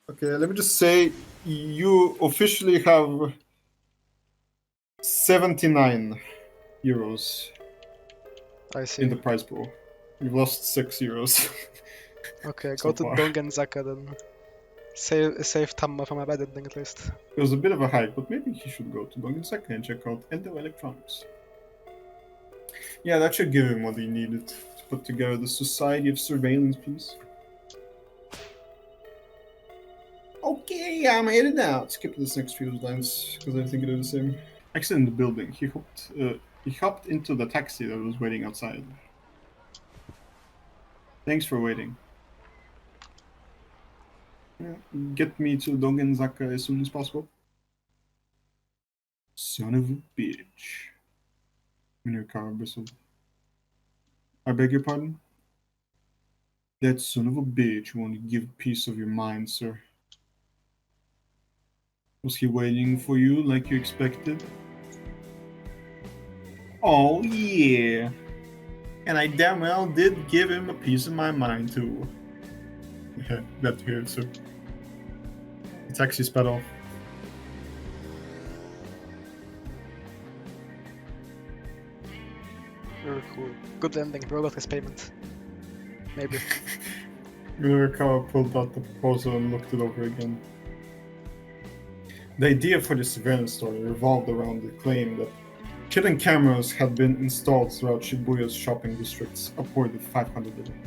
Okay, let me just say, you officially have 79 euros I see. in the prize pool. You've lost 6 euros. Okay, so go to far. Dongenzaka then. Save Tamma from a bad ending at least. It was a bit of a hike, but maybe he should go to Dongensaka and check out Endo Electronics. Yeah, that should give him what he needed to put together the Society of Surveillance piece. Okay, I'm headed out. Skip this next few lines because I think they're the same. Actually, in the building, he hopped into the taxi that was waiting outside. Thanks for waiting. Get me to Dongenzaka as soon as possible. Son of a bitch. Minakawa bristled. I beg your pardon? That son of a bitch won't give a piece of your mind, sir. Was he waiting for you like you expected? Oh, yeah. And I damn well did give him a piece of my mind, too. Yeah, glad to hear it, sir. The taxi sped off. Very cool. Good ending. Bro got his payment. Maybe. Minakawa pulled out the proposal and looked it over again. The idea for the surveillance story revolved around the claim that hidden cameras had been installed throughout Shibuya's shopping districts, upward of 500 of them.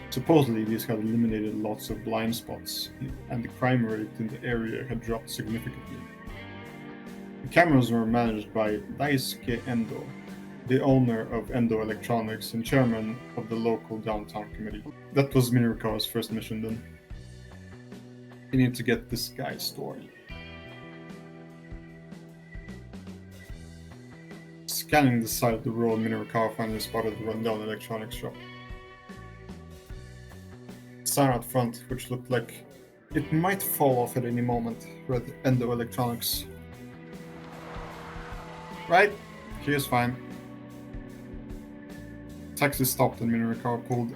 Supposedly, these had eliminated lots of blind spots, and the crime rate in the area had dropped significantly. The cameras were managed by Daisuke Endo, the owner of Endo Electronics and chairman of the local downtown committee. That was Minurikawa's first mission then. He needed to get this guy's story. Scanning the side of the road, Minurikawa finally spotted the rundown electronics shop. The sign out front, which looked like it might fall off at any moment, read Endo Electronics. Right? Here's fine. Taxi stopped and Minurikawa pulled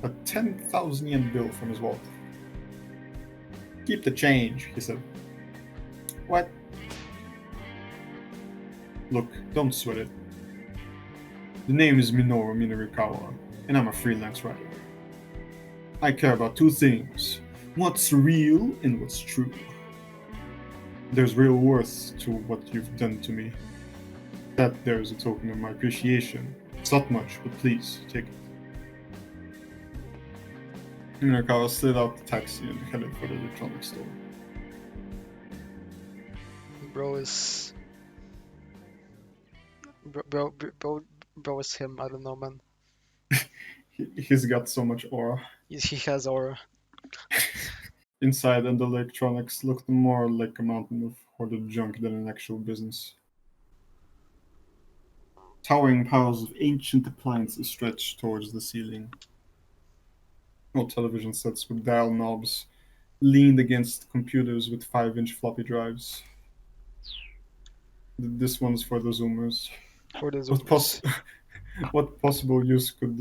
a 10,000 yen bill from his wallet. Keep the change, he said. What? Look, don't sweat it. The name is Minoru Minurikawa, and I'm a freelance writer. I care about two things: what's real and what's true. There's real worth to what you've done to me. That there is a token of my appreciation. It's not much, but please, take it. Minurikawa slid out the taxi and headed for the electronics store. Bro is... Bro is him, I don't know, man. He's got so much aura. He has aura. Inside, and the electronics looked more like a mountain of hoarded junk than an actual business. Towering piles of ancient appliances stretched towards the ceiling. Old television sets with dial knobs leaned against computers with 5-inch floppy drives. This one's for the Zoomers. For the Zoomers. What possible use could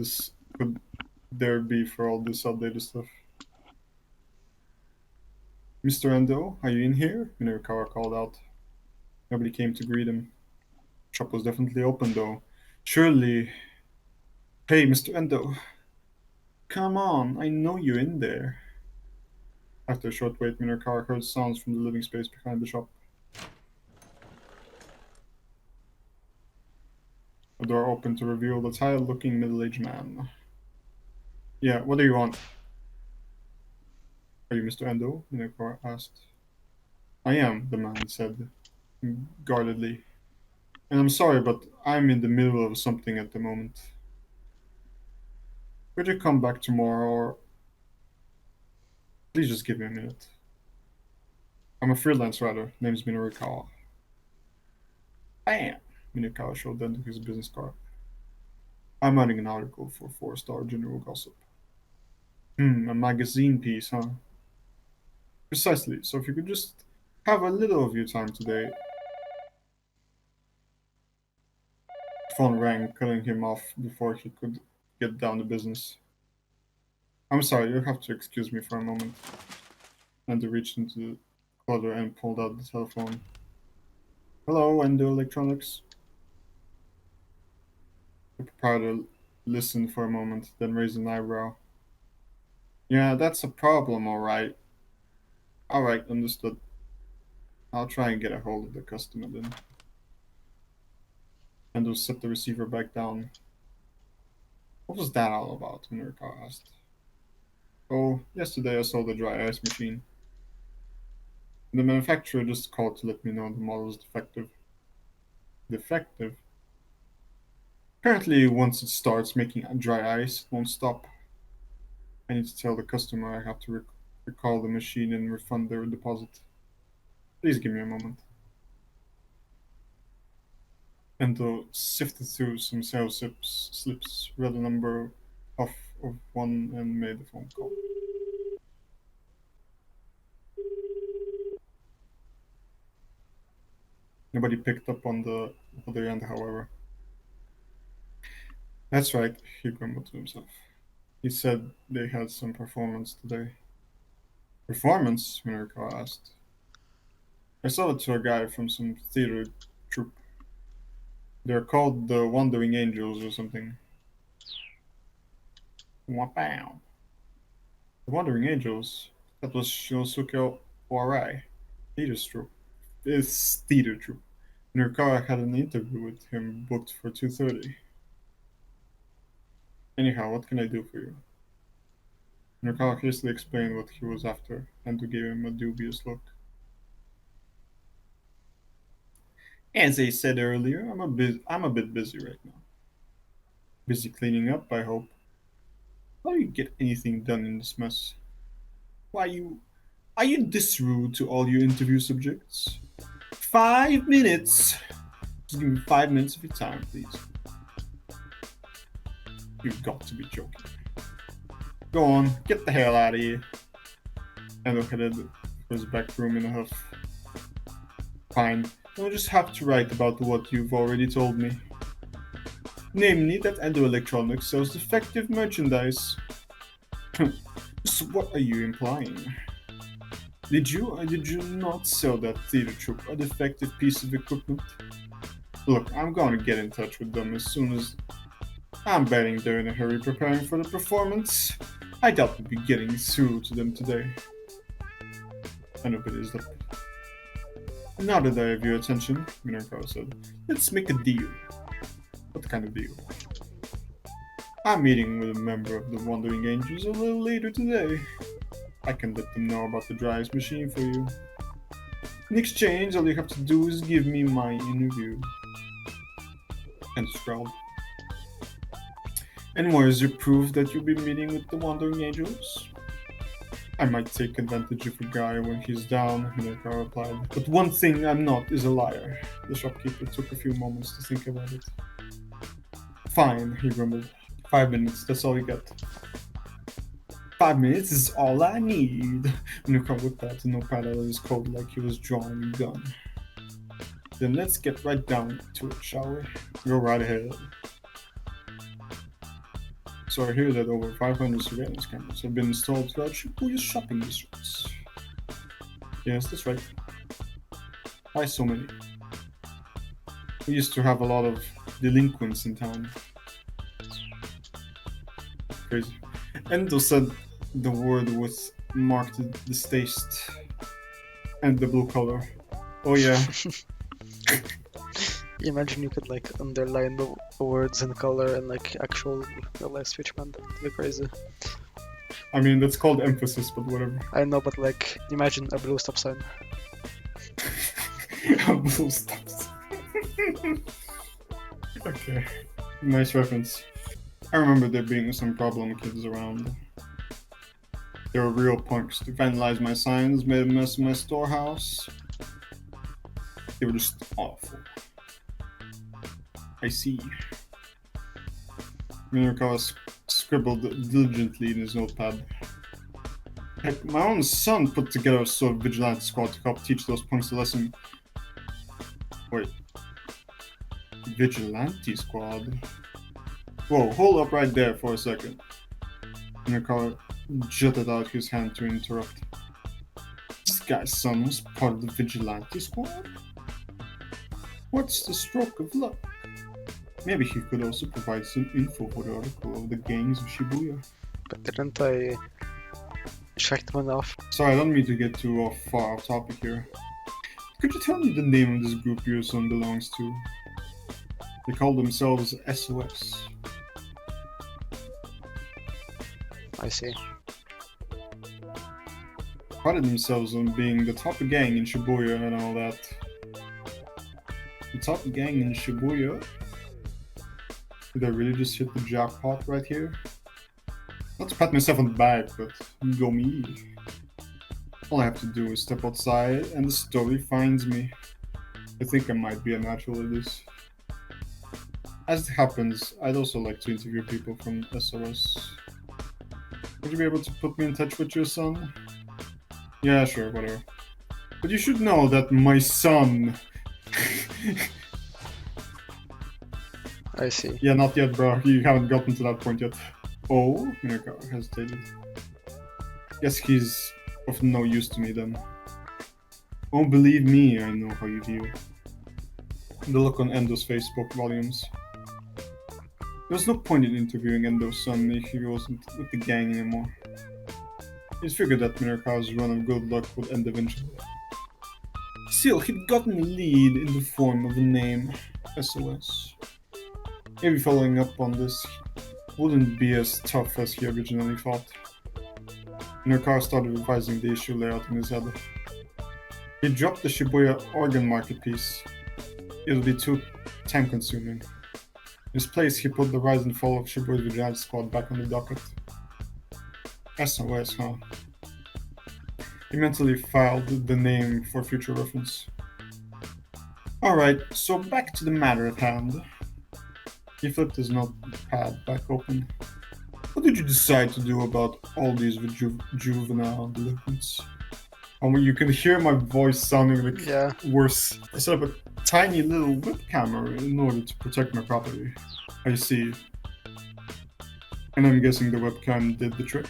there be for all this outdated stuff? Mr. Endo, are you in here? Minurikawa called out. Nobody came to greet him. Shop was definitely open, though. Surely... Hey, Mr. Endo. Come on, I know you're in there. After a short wait, Minurikawa heard sounds from the living space behind the shop. A door opened to reveal the tired-looking middle-aged man. Yeah, what do you want? Are you Mr. Endo? Minurikawa asked. I am, the man said, guardedly. And I'm sorry, but I'm in the middle of something at the moment. Could you come back tomorrow, or... Please just give me a minute. I'm a freelance writer. Name's Minurikawa. Bam! Minurikawa showed Endo his business card. I'm writing an article for 4-Star General Gossip. A magazine piece, huh? Precisely. So if you could just have a little of your time today... phone rang, cutting him off before he could get down to business. I'm sorry, you'll have to excuse me for a moment. Endo reached into the closet and pulled out the telephone. Hello, Endo Electronics. The proprietor listened for a moment, then raised an eyebrow. Yeah, that's a problem, alright. Alright, understood. I'll try and get a hold of the customer then. Endo set the receiver back down. What was that all about? Mirko asked. Oh, yesterday I sold a dry ice machine. The manufacturer just called to let me know the model is defective. Defective? Apparently, once it starts making dry ice, it won't stop. I need to tell the customer I have to recall the machine and refund their deposit. Please give me a moment. Endo sifted through some sales slips, read the number of one, and made the phone call. Nobody picked up on the other end, however. That's right, he grumbled to himself. He said they had some performance today. Performance? Mirko asked. I sold it to a guy from some theater troupe. They're called the Wandering Angels or something. Wapow. The Wandering Angels? That was Shinosuke Warai, theater troupe. This theater troupe. Mirko had an interview with him booked for 2:30. Anyhow, what can I do for you? Mirko hastily explained what he was after, and gave him a dubious look. As I said earlier, I'm a bit busy right now. Busy cleaning up, I hope. How do you get anything done in this mess? Why are you this rude to all your interview subjects? 5 minutes! Just give me 5 minutes of your time, please. You've got to be joking. Go on, get the hell out of here. Endo headed for his back room in a huff. Fine, I'll just have to write about what you've already told me. Namely, that Endo Electronics sells defective merchandise. So what are you implying? Did you or did you not sell that theater troupe a defective piece of equipment? Look, I'm gonna get in touch with them as soon as... I'm betting they're in a hurry preparing for the performance. I doubt we'll be getting through to them today. Endo bit his lip. Now that I have your attention, Mirko said, let's make a deal. What kind of deal? I'm meeting with a member of the Wandering Angels a little later today. I can let them know about the dry ice machine for you. In exchange, all you have to do is give me my interview. And scrawled. And where's your proof that you'll be meeting with the Wandering Angels? I might take advantage of a guy when he's down, Mirko replied. But one thing I'm not is a liar. The shopkeeper took a few moments to think about it. Fine, he grumbled. 5 minutes, that's all you get. 5 minutes is all I need. Mirko whipped out a notepad out of his coat like he was drawing a gun. Then let's get right down to it, shall we? Go right ahead. So I hear that over 500 surveillance cameras have been installed throughout Shibuya's shopping districts. Yes, that's right. Why so many? We used to have a lot of delinquents in town. Crazy. Endo said the word with marked distaste and the blue color. Oh yeah. Imagine you could like underline the words in color and like actual real life speech, man. That'd be crazy. I mean, that's called emphasis, but whatever. I know, but like, imagine a blue stop sign. A blue stop sign. Okay. Nice reference. I remember there being some problem kids around. They were real punks. They vandalized my signs, made a mess of my storehouse. They were just awful. I see. Mirko scribbled diligently in his notepad. Heck, my own son put together a sort of vigilante squad to help teach those punks a lesson. Wait. Vigilante squad? Whoa, hold up right there for a second. Minakawa jutted out his hand to interrupt. This guy's son was part of the Vigilante squad? What's the stroke of luck? Maybe he could also provide some info for the article of the gangs of Shibuya. But didn't I check them enough? Sorry, I don't mean to get too far off topic here. Could you tell me the name of this group your son belongs to? They call themselves SOS. I see. Prided themselves on being the top gang in Shibuya and all that. The top gang in Shibuya? Did I really just hit the jackpot right here? Not to pat myself on the back, but go me. All I have to do is step outside and the story finds me. I think I might be a natural at this. As it happens, I'd also like to interview people from SOS. Would you be able to put me in touch with your son? Yeah, sure, whatever. But you should know that my son... I see. Yeah, not yet, bro. You haven't gotten to that point yet. Oh, Minakawa hesitated. Guess he's of no use to me then. Oh, believe me, I know how you feel. The look on Endo's face spoke volumes. There was no point in interviewing Endo's son if he wasn't with the gang anymore. He'd figured that Minakawa's run of good luck would end eventually. Still, he'd gotten a lead in the form of the name SOS. Maybe following up on this wouldn't be as tough as he originally thought. Minakawa started revising the issue layout in his head. He dropped the Shibuya organ market piece. It'll be too time-consuming. In his place, he put the rise and fall of Shibuya's Vigilante squad back on the docket. SOS, huh? He mentally filed the name for future reference. Alright, so back to the matter at hand. He flipped his notepad back open. What did you decide to do about all these juvenile delinquents? You can hear my voice sounding like worse. I set up a tiny little webcam in order to protect my property. I see. And I'm guessing the webcam did the trick.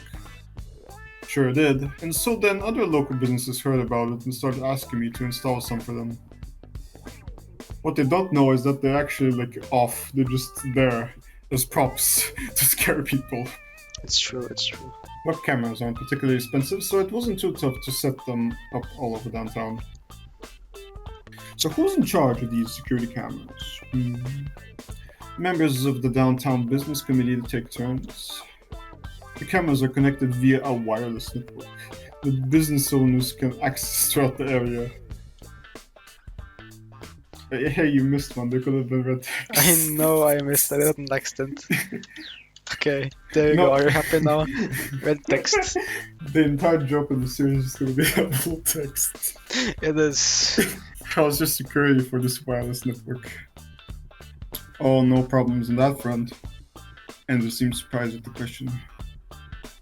Sure it did. And so then other local businesses heard about it and started asking me to install some for them. What they don't know is that they're actually off. They're just there as props to scare people. It's true, it's true. Web cameras aren't particularly expensive, so it wasn't too tough to set them up all over downtown. So who's in charge of these security cameras? Members of the downtown business committee take turns. The cameras are connected via a wireless network that business owners can access throughout the area. Hey, you missed one. There could have been red text. I know I missed it. I didn't accident. Okay, there you go. Are you happy now? Red text. The entire joke of the series is going to be a full text. It is. How's your security for this wireless network? Oh, no problems on that front. Endo seemed surprised at the question.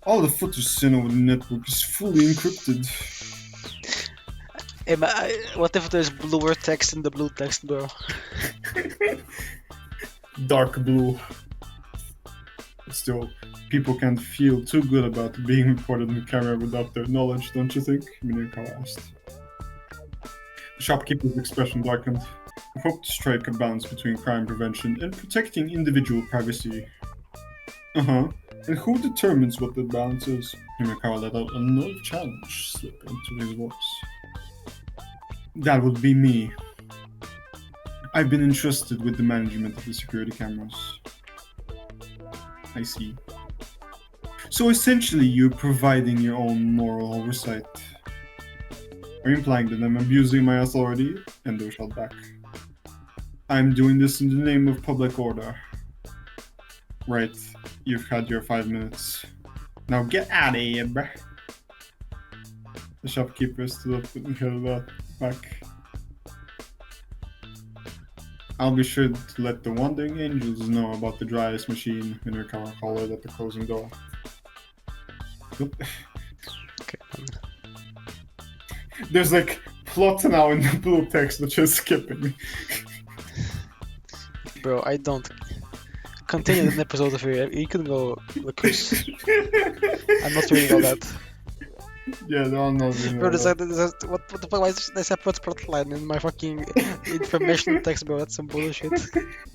All the footage sent over the network is fully encrypted. What if there's bluer text in the blue text, bro? Dark blue. Still, people can't feel too good about being recorded on camera without their knowledge, don't you think? Minakawa asked. The shopkeeper's expression darkened. I hope to strike a balance between crime prevention and protecting individual privacy. Uh-huh. And who determines what that balance is? Minakawa let out a note of challenge slip into his voice. That would be me. I've been entrusted with the management of the security cameras. I see. So essentially you're providing your own moral oversight. Are you implying that I'm abusing my authority? Endo shot back. I'm doing this in the name of public order. Right, you've had your 5 minutes. Now get out of here, bruh. The shopkeeper stood up and held back. I'll be sure to let the Wandering Angels know about the dry ice machine, Minakawa called at the closing door. Nope. Okay. There's plot now in the blue text, which is skipping. Bro, I don't. Continue the episode of here. You can go Lacus. I'm not reading all that. Yeah, no, I'm not reading Bro, all that. what the fuck? Why is there a separate plotline in my fucking information text, bro? That's some bullshit.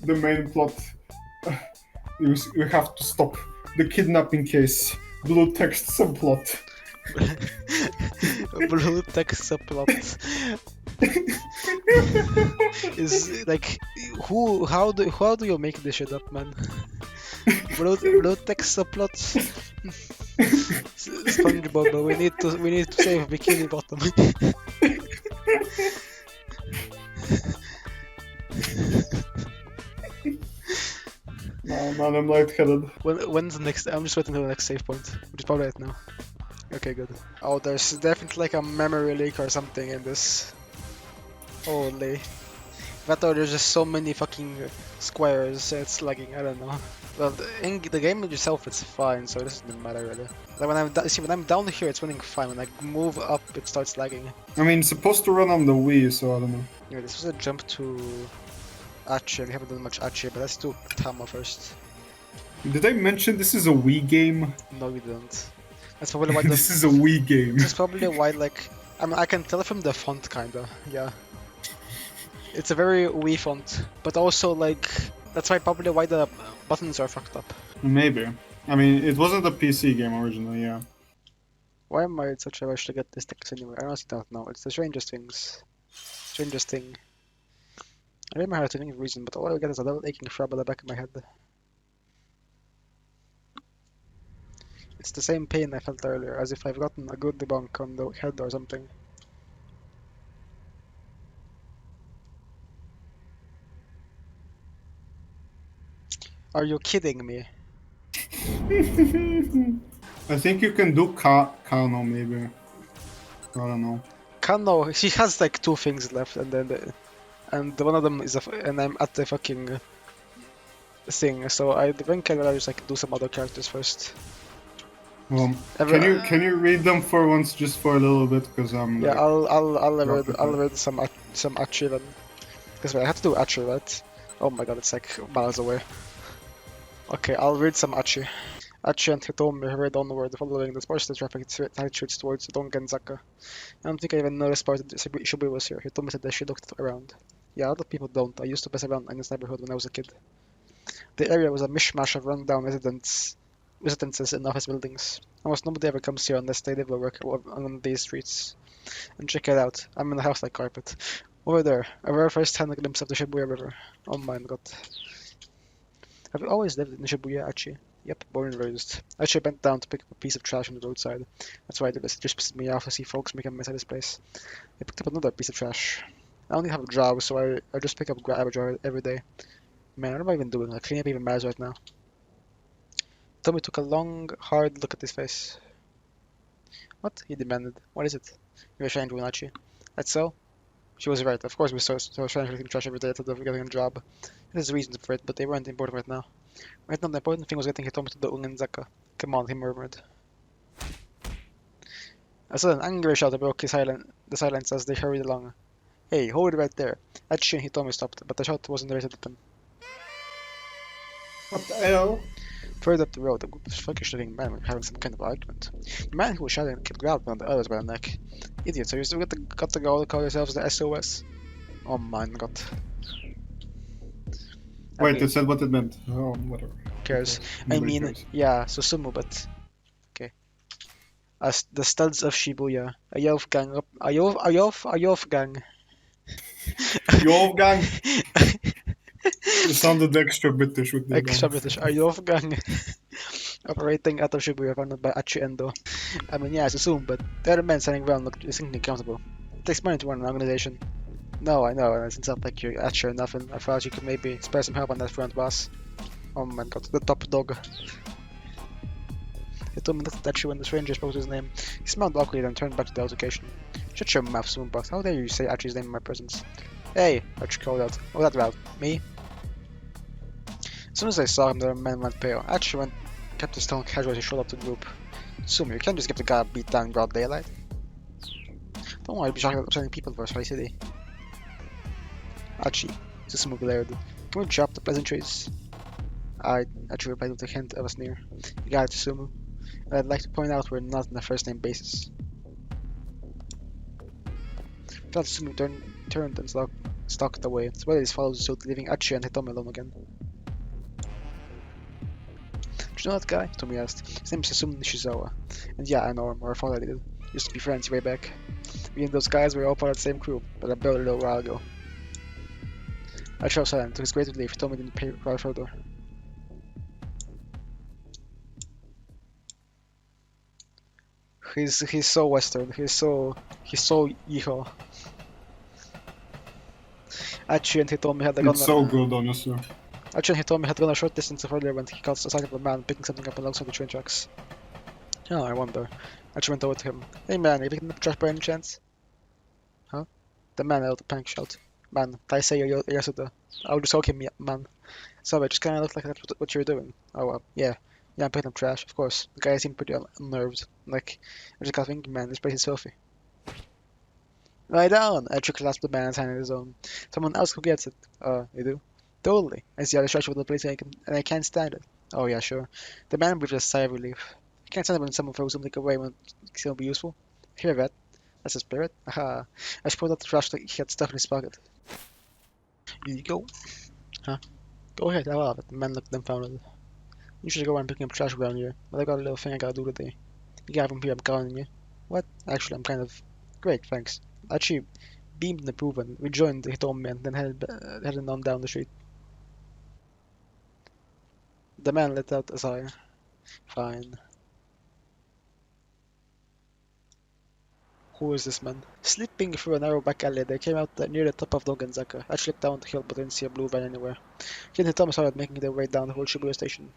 The main plot. You have to stop the kidnapping case. Blue text subplot. Blue text subplot is like how do you make this shit up, man? Blue text subplot. SpongeBob, but we need to save Bikini Bottom. No, man, I'm lightheaded. When's the next? I'm just waiting until the next save point, which is probably right now. Okay, good. Oh, there's definitely like a memory leak or something in this. Holy. I thought there's just so many fucking squares, it's lagging, I don't know. Well, in the game itself it's fine, so this doesn't matter really. Like when I'm down here it's running fine, when I move up it starts lagging. I mean, it's supposed to run on the Wii, so I don't know. Yeah, this was a jump to Achi, we haven't done much Achi, but let's do Tama first. Did I mention this is a Wii game? No, we didn't. That's probably why This is a Wii game. This is probably why, like, I mean, I can tell from the font kinda, yeah. It's a very Wii font, but also like that's probably why the buttons are fucked up. Maybe. I mean, it wasn't a PC game originally, yeah. Why am I in such a rush to get this text anyway? I honestly don't know. It's the strangest things. Strangest thing. I don't remember how to any reason, but all I get is a little aching throb at the back of my head. It's the same pain I felt earlier, as if I've gotten a good debunk on the head or something. Are you kidding me? I think you can do Kano, maybe. I don't know. Kano, he has like 2 things left, and then and one of them is and I'm at the fucking thing, so I think I'd rather just like do some other characters first. Well, can you read them for once, just for a little bit, because I'm. Yeah, like, I'll read some Achi then. Because I have to do Achi, right? Oh my god, it's like miles away. Okay, I'll read some Achi. Achi and Hitomi hurried onward, following the sparsely trafficked streets towards Dongenzaka. I don't think I even noticed part that Shibuya was here. Hitomi said that she looked around. Yeah, a lot of people don't. I used to pass around in this neighborhood when I was a kid. The area was a mishmash of rundown residences and office buildings. Almost nobody ever comes here unless they live or work on these streets. And check it out. I'm in a house like carpet. Over there, a rare first-hand glimpse of the Shibuya River. Oh my god. Have you always lived in Shibuya, Achi? Yep, born and raised. Achi bent down to pick up a piece of trash from the roadside. That's why I did this. It just pissed me off to see folks make a mess of this place. I picked up another piece of trash. I only have a job, so I just pick up garbage every day. Man, what am I even doing? Like, cleaning up even matters right now. Tommy took a long, hard look at his face. What? He demanded. What is it? You're ashamed, Achi. That's so? She was right. Of course we so ashamed of trash every day instead of getting a job. There's reasons for it, but they weren't important right now. Right now, the important thing was getting Hitomi to the Ungenzaka. Come on, he murmured. A sudden angry shout broke the silence as they hurried along. Hey, hold it right there. Achi and Hitomi stopped, but the shout wasn't directed at them. What the hell? Further up the road, a group of sluggish-looking men were having some kind of argument. The man who was shouting kept grabbing on the others by the neck. Idiots, are you still got to go to call yourselves the SOS? Oh my god. Wait, it said what it meant. Oh, whatever. Who cares? Nobody I mean, cares. yeah, Susumu, but... Okay. As the studs of Shibuya, a Yof gang up... A Yof gang. Yo, gang! You sounded extra British with the Extra British. A Yof gang. Operating out of Shibuya, founded by Achi Endo. I mean, yeah, I assume, but the other men standing around looked distinctly comfortable. It takes money to run an organization. No, I know, it's not like you're Achi or nothing. I thought you could maybe spare some help on that front, boss. Oh my god, the top dog. He told me looked at Achi when the stranger spoke his name. He smiled awkwardly and turned back to the altercation. Shut your mouth, Swoonbox. How dare you say Achi's name in my presence? Hey, Achi called out. What was that about? Me? As soon as I saw him, the man went pale. Achi kept his tone casual as he showed up to the group. Sumu, you can't just get the guy beat down in broad daylight. Don't worry, I'll be shocking upsetting people for Sly City. Achi, Susumu glared. Can we drop the pleasantries? I actually replied with a hint of a sneer. You got it, Sumu. And I'd like to point out we're not on a first-name basis. Without Sumu turned and stalked away. Sweaties followed suit, leaving Achi and Hitomi alone again. Do you know that guy? Tommy asked. His name is Susumu Nishizawa. And yeah, I know him, or I thought I did. Used to be friends way back. Me and those guys were all part of the same crew, but I bailed a little while ago. I chose silent. To his great relief, Tommy didn't pay right further. He's so Western. He's so Yeehaw. Achi and Hitomi had It's so good, honestly. Achi and Hitomi had gone a short distance earlier when he caught sight of a man picking something up alongside the train tracks. Oh, I wonder. Achi went over to him. Hey man, are you picking up trash by any chance? Huh? The man let out a panic shout. Man, Taisei Yasuda. I'll just hook him, man. Sorry, it just kinda looked like that's what you were doing. Oh well, yeah. Yeah, I'm picking up trash, of course. The guy seemed pretty unnerved. Like, I just got thinking, man, this place is filthy. Lie down! Achi clasped the man's hand in his own. Someone else who gets it. You do? Totally. I see how distracted with the place and I can't stand it. Oh yeah, sure. The man breathed a sigh of relief. I can't stand it when someone throws something away when it's gonna be useful. Hear that? That's the spirit? Aha. I pulled out the trash that he had stuffed in his pocket. Here you go. Huh? Go ahead, I love it. The man looked dumbfounded. You should go around picking up trash around here, but I got a little thing I gotta do today. You got from here, I'm calling you. What? Actually, I'm kind of... Great, thanks. Achi beamed in approval and rejoined Hitomi and then headed on down the street. The man let out a sigh. Fine. Who is this man? Slipping through a narrow back alley, they came out near the top of Dogenzaka. Achi looked down the hill but didn't see a blue van anywhere. She and Hitomi started making their way down the whole Shibuya station.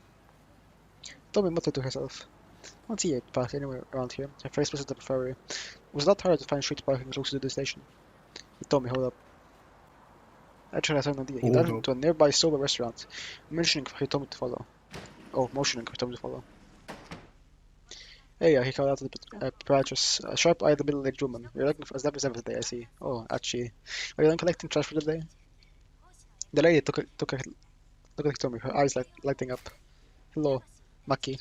Hitomi muttered to herself. I don't see it parked anywhere around here. Her face was at the furry. It was not hard to find street parking close to the station. Hitomi, hold up. Achi had an idea. He darted into a nearby soba restaurant, motioning for Hitomi to follow. Hey, he called out to the proprietress, a sharp-eyed middle-aged woman. You're looking for as as every day, I see. Oh, Achi. Are you done collecting trash for the day? The lady took a look at Hitomi, her eyes lighting up. Hello, Maki.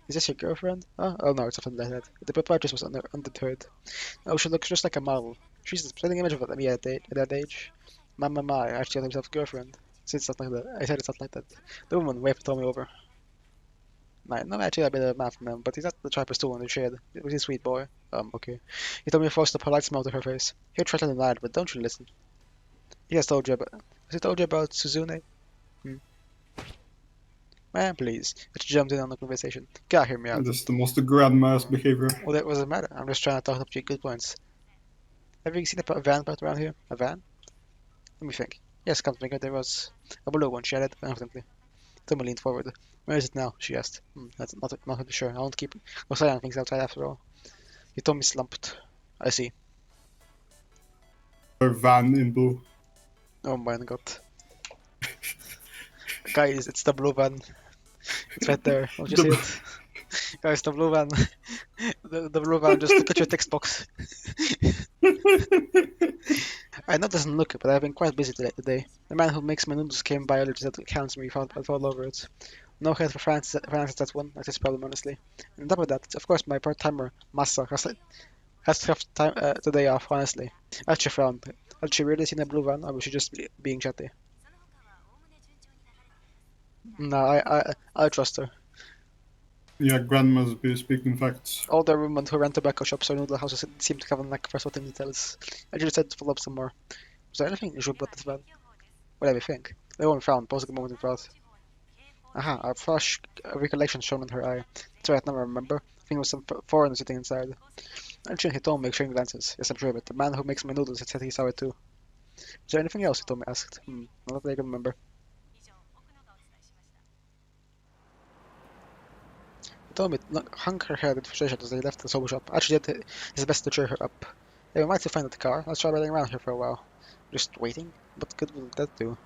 Is this your girlfriend? Huh? Oh no, it's something like that. The proprietress was undeterred. Oh, she looks just like a model. She's a splendid image of me at that age. Mama, I actually got himself a girlfriend. It's not like that. I said it's not like that. The woman waved Tommy over. No, actually, a bit of math from him, but he's not the type of stool in the shade. He's a sweet boy. Okay. He told me to force a polite smile to her face. He'll try to lie, but don't you listen. Has he told you about Suzune? Man, please. Let's jump in on the conversation. Gotta hear me out. That's the most grandma's behavior. Well, that doesn't matter. I'm just trying to talk up to you good points. Have you seen a van parked around here? A van? Let me think. Yes, come to think of it, there was a blue one, she added confidently. Tommy leaned forward. Where is it now? She asked. That's not sure. I won't keep no silent on things outside after all. He told me slumped. I see. Her van in blue. Oh my god. Guys, it's the blue van. It's right there. Don't you see it? Guys, the blue van. the blue van, just look at your text box. I know it doesn't look it, but I've been quite busy today. The man who makes my noodles came by earlier to set accounts and we fell all over it. No head for finances, that's one. That's his problem, honestly. And on top of that, of course, my part-timer, Masa, has to have time today off, honestly. Achi frowned. Had she really seen a blue van, or was she just being chatty? No, I trust her. Yeah, grandmas be speaking facts. All the women who ran tobacco shops or noodle houses seem to have a knack for spotting details. I just decided to follow up some more. Was there anything unusual about this van? What do you think? The woman frowned, pausing a moment in thought. Aha, a fresh recollection shone in her eye. That's right, I never remember. I think it was some foreigner sitting inside. Actually, Hitomi exchanged glances. Yes, I'm sure of it. The man who makes my noodles had said he saw it too. Was there anything else? Hitomi asked. Not that I can remember. Hitomi hung her head in frustration as they left the soba shop. Actually did his best to cheer her up. Hey, we might still find the car. Let's try riding around here for a while. Just waiting? What good will that do?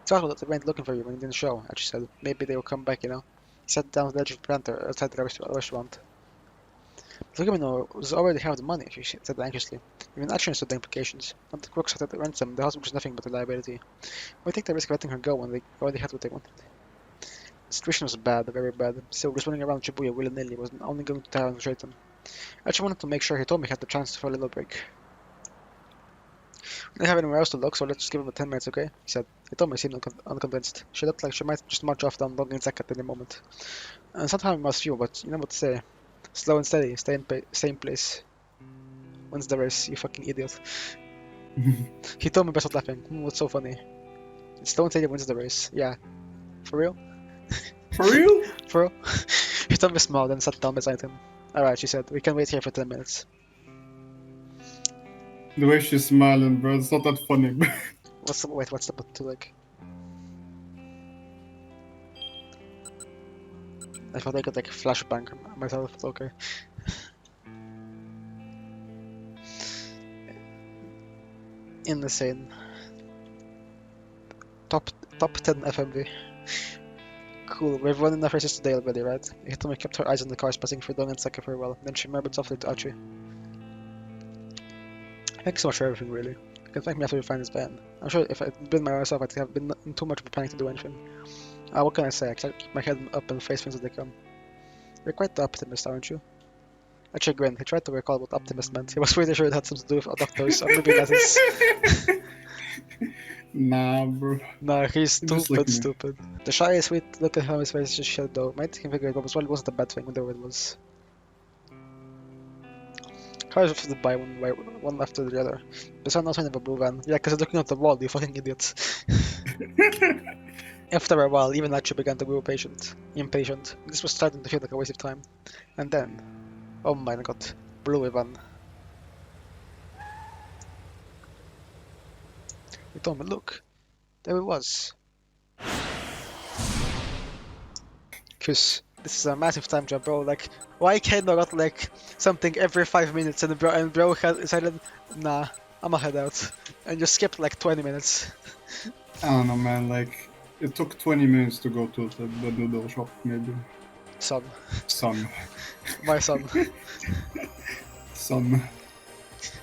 It's awful that they went looking for you when you didn't show, Achi said. Maybe they will come back, you know. He sat down on the edge of the planter outside the restaurant. Lugumino was already have the money, she said anxiously. Even Achi understood the implications. Not the crooks had to ransom, the hospital was nothing but a liability. Why take the risk of letting her go when they already had what they wanted? The situation was bad, very bad. Still, just running around Shibuya willy-nilly was only going to tire and frustrate him. Achi wanted to make sure Hitomi had the chance for a little break. We don't have anywhere else to look, so let's just give him 10 minutes, okay? He said. Hitomi seemed unconvinced. She looked like she might just march off down Dongin-Zek at any moment. And sometime must few, but you know what to say. Slow and steady, stay in same place. When's the race, you fucking idiot? Hitomi burst out laughing. What's so funny? It's slow and steady wins the race. Yeah. For real? For real? For real? Hitomi smiled and sat down beside him. Alright, she said. We can wait here for 10 minutes. The way she's smiling, bro, it's not that funny. What's the button to like? I thought I could like flashbang myself, okay. Insane. Top 10 FMV. Cool, we've run enough races today already, right? Hitomi kept her eyes on the cars passing through Dongin-Zek for a while, then she murmured softly to Achi. Thanks so much for everything, really. You can thank me after you find this van. I'm sure if I'd been myself, I'd have been in too much of a panic to do anything. What can I say? I can't keep my head up and face things as they come. You're quite the optimist, aren't you? Achi grinned. He tried to recall what optimist meant. He was pretty sure it had something to do with doctors or maybe lessons. Nah, bro. Nah, he's stupid. The shy, sweet look on his face just showed though. Might he figure it was well, it wasn't a bad thing, whatever it was. Cars drifted by one after the other. The sun also in a blue van. Yeah, because it's looking at the wall, you fucking idiots. After a while, even Achi began to grow impatient. This was starting to feel like a waste of time. And then, oh my god, blue van. He told me, look, there it was. Cause this is a massive time jump, bro. Like, why can't I got like something every 5 minutes and bro decided, nah, I'ma head out and just skipped like 20 minutes. I don't know, man. Like, it took 20 minutes to go to the noodle shop, maybe. Son. My son. son.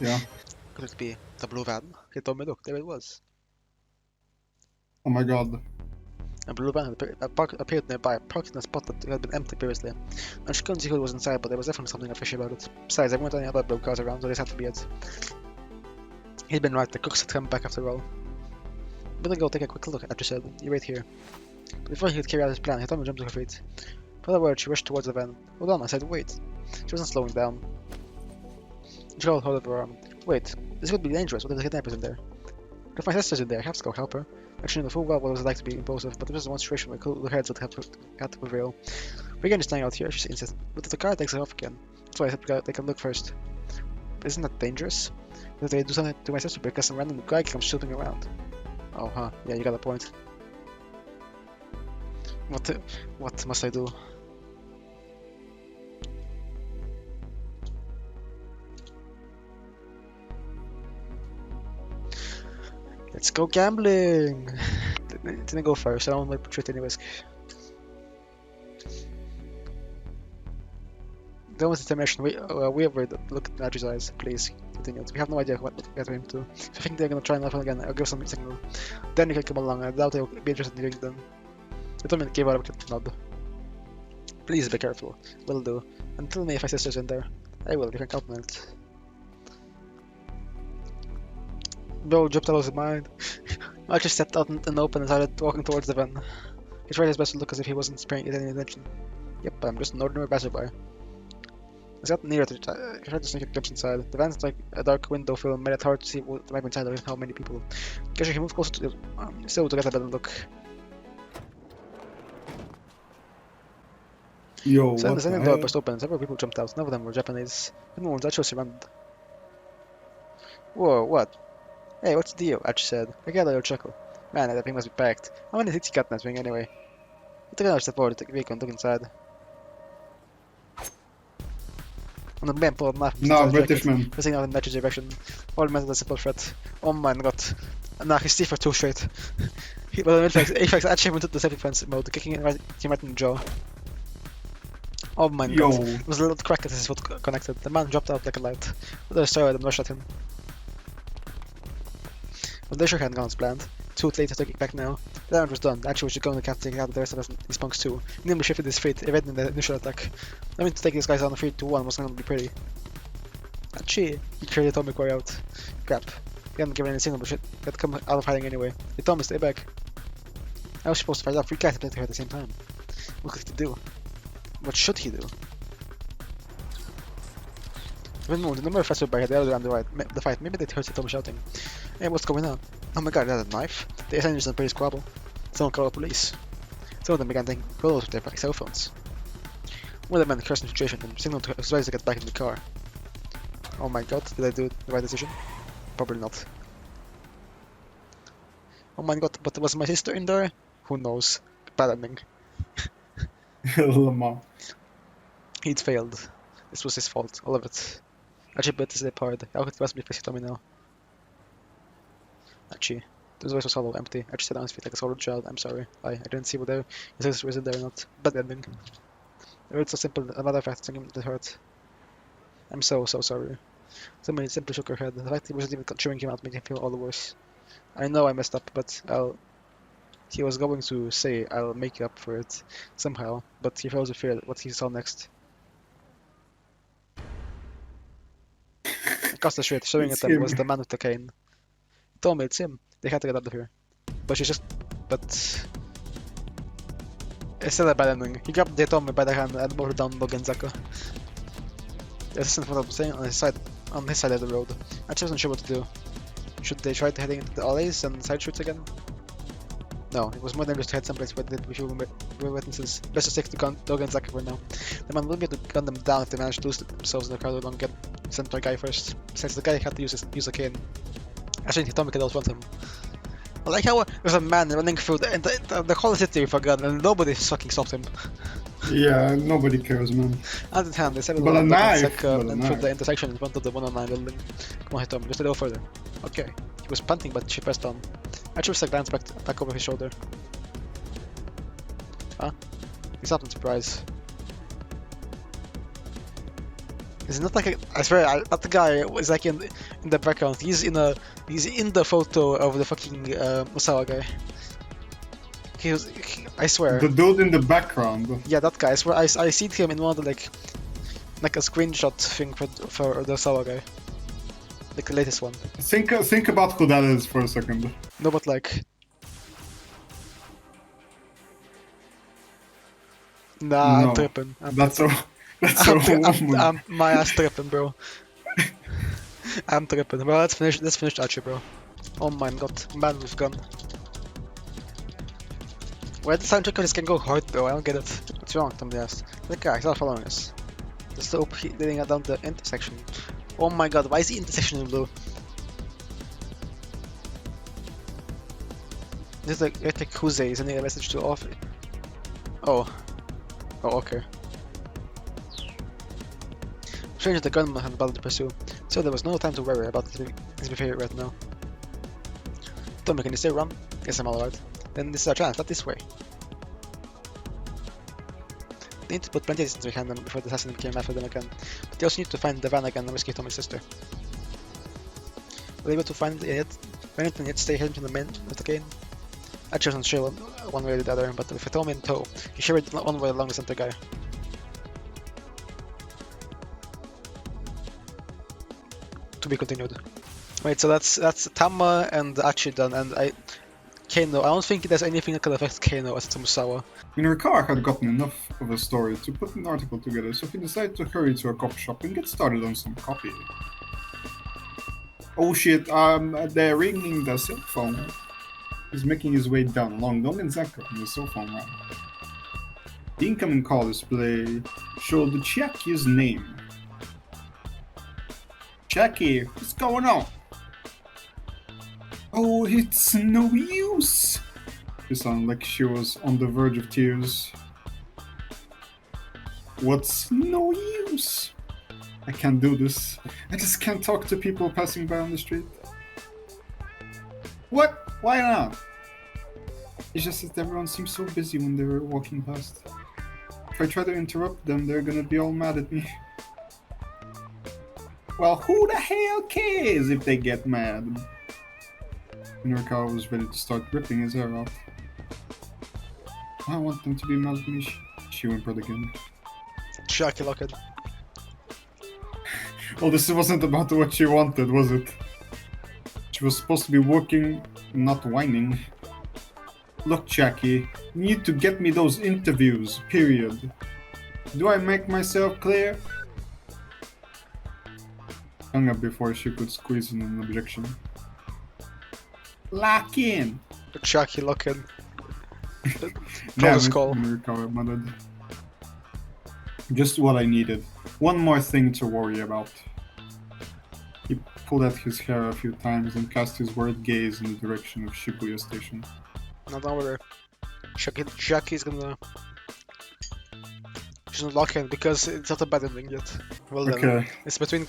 Yeah. Could it be the blue van? He told me, look, there it was. Oh my god. A blue van appeared nearby, parked in a spot that had been empty previously. And she couldn't see who was inside, but there was definitely something fishy about it. Besides, there weren't any other blue cars around, so this had to be it. He'd been right, the cooks had come back after all. Better go take a quick look, Achi said. You wait here. But before he could carry out his plan, Hitomi jumped to her feet. For the word, she rushed towards the van. Hold on, I said wait. She wasn't slowing down. She held hold of her arm. Wait, this would be dangerous. What if the kidnappers in there? If my sister's in there, I have to go help her. Actually, knew full well what it was like to be impulsive, but there was one situation where cooler heads would have to prevail. We can just hang out here, she insisted. But if the car takes off again, that's why I said they can look first. But isn't that dangerous? If they do something to my sister because some random guy comes shooting around. Oh, huh. Yeah, you got a point. What must I do? Let's go gambling! Didn't go first, I don't want to portray any risk. Done with determination, we look at Achi's eyes, please. Continued. We have no idea what to get him to. If you think they're gonna try nothing again, I'll give some signal. Then you can come along, I doubt they'll be interested in doing them. The Tommy gave out a nod. Please be careful. Will do. And tell me if my sister's in there. I will, you can count on it. Bro jumped out of his mind. Archie stepped out in the open and started walking towards the van. He tried his best to look as if he wasn't paying any attention. Yep, I'm just an ordinary passerby. As he got nearer to he tried to sneak a glimpse inside. The van's like a dark window film made it hard to see what might be inside or how many people. Occasionally he moved closer to the still to get a better look. Yo, So what the second the door hell? burst open, several people jumped out. None of them were Japanese. Everyone was actually surrounded. Whoa, what? Hey, what's the deal? Archie said. I gather your chuckle. Man, that thing must be packed. How many hits you got in that thing anyway? He took another step forward to the vehicle and looked inside. And the man pulled a knife from No, his British jacket, man. pressing out in Archie's direction. All meant a simple threat. Oh my god. Nah, his teeth were too straight. But in fact, Archie went to the safety fence mode, kicking him right in the jaw. Oh my Yo. god. It was a little crack at his foot connected. The man dropped out like a light. But I started and rushed at him. But they sure hadn't gone as planned. Too late to take it back now. The damage was done. Actually, we should go and take out the rest of these punks too. He nimbly shifted his feet, evading the initial attack. I mean, to take these guys on 3-2-1 was gonna be pretty. Achie! He created Tommy Quarry out. Crap. He hadn't given any signal, but shit had come out of hiding anyway. He told me stay back. I was supposed to fight off 3 guys playing here at the same time. What could he do? What should he do? When moved, the number of faster by the other and the fight. Maybe they heard Tommy shouting. Hey, what's going on? Oh my god, they had a knife? The assassins and pretty squabble. Someone called the police. Some of them began taking photos with their cell phones. One of the men cursed the situation and signaled to his to get back in the car. Oh my god, did I do the right decision? Probably not. Oh my god, but was my sister in there? Who knows? Bad ending. Lamar. He'd failed. This was his fault, all of it. Actually, but this is hard. How could it possibly fix Tommy now? Actually, this voice was hollow, empty. I just sat on his feet like a scolded child. I'm sorry. I didn't see whether his sister was in there or not. Bad ending. It was so simple, a matter of fact, something that hurt. I'm so sorry. Somebody simply shook her head. The fact he wasn't even chewing him out made him feel all the worse. I know I messed up, but he was going to say I'll make up for it somehow, but he froze with fear at what he saw next. Across the street, showing at It's them, him. was the man with the cane. Told me it's him. They had to get out of here. But it's still a bad ending. He grabbed Tommy by the hand and brought her down Bogenzaka. The assistant was staying on his side of the road. I just wasn't sure what to do. Should they try to heading into the alleys and side streets again? No, it was more dangerous to head someplace where we were witnesses. Best to stick to Bogenzaka for now. The man will be able to gun them down if they manage to lose themselves in the crowd and get sent to a guy first. Besides, the guy had to use a cane. I think Tommy could outrun him. I like how there's a man running through the whole city with a gun and nobody fucking stopped him. Yeah, nobody cares, man. Hand in hand, they settled But a on knife, and through the intersection in front of the 109 building. Come on, Tommy, just a little further. Okay. He was panting, but she pressed on. I chose a glance back over his shoulder. Huh? He stopped in surprise. Is it not like I swear that guy is like in the background. He's in the photo of the fucking Musawa guy. I swear. The dude in the background. Yeah, that guy. I swear I seen him in one of the like a screenshot thing for the Sawa guy. Like the latest one. Think about who that is for a second. No, but like. Nah, No, I'm tripping. That's a woman. My ass tripping, bro. I'm tripping. Well, let's finish Archie, bro. Oh my god, man with gun. Why the soundtrack of this can go hard, bro? I don't get it. What's wrong? Somebody asked. The guy, he's not following us. The slope leading down the intersection. Oh my god, why is the intersection in blue? This is like Kuzei sending a message to off. Oh, okay. Strange, the gunman had battled to pursue, so there was no time to worry about his behavior right now. Tommy, can you still run? Yes, I'm alright. Then this is our chance, not this way. They need to put plenty of distance behind them before the assassin came after them again, but they also need to find the van again and rescue Tommy's sister. Were they able to find it yet stay hidden from the men with the cane? I wasn't sure one way or the other, but with Tommy in tow, he shivered one way along the center guy. To be continued. Wait, so that's Tama and Achi done, and Kano. I don't think there's anything that could affect Kano as Tomusawa. Ricard had gotten enough of a story to put an article together, so he decided to hurry to a copy shop and get started on some copy. Oh shit, they're ringing the cell phone. He's making his way down along Dongenzaka on the cell phone line. The incoming call display showed Chiaki's name. Chiaki, what's going on? Oh, it's no use! She sounded like she was on the verge of tears. What's no use? I can't do this. I just can't talk to people passing by on the street. What? Why not? It's just that everyone seems so busy when they were walking past. If I try to interrupt them, they're gonna be all mad at me. Well, who the hell cares if they get mad? Norikawa was ready to start ripping his hair out. I want them to be mad at me, she whimpered again. Jackie Lockett. Well, this wasn't about what she wanted, was it? She was supposed to be working, not whining. Look, Jackie, you need to get me those interviews, period. Do I make myself clear? Hung up before she could squeeze in an objection. Lock in! Jackie Lockett. Damn Close it, call. Norikawa muttered. Just what I needed. One more thing to worry about. He pulled at his hair a few times and cast his worried gaze in the direction of Shibuya Station. No, don't worry. Jackie's gonna... She's not locking because it's not a bad ending yet. Well then, Okay. it's between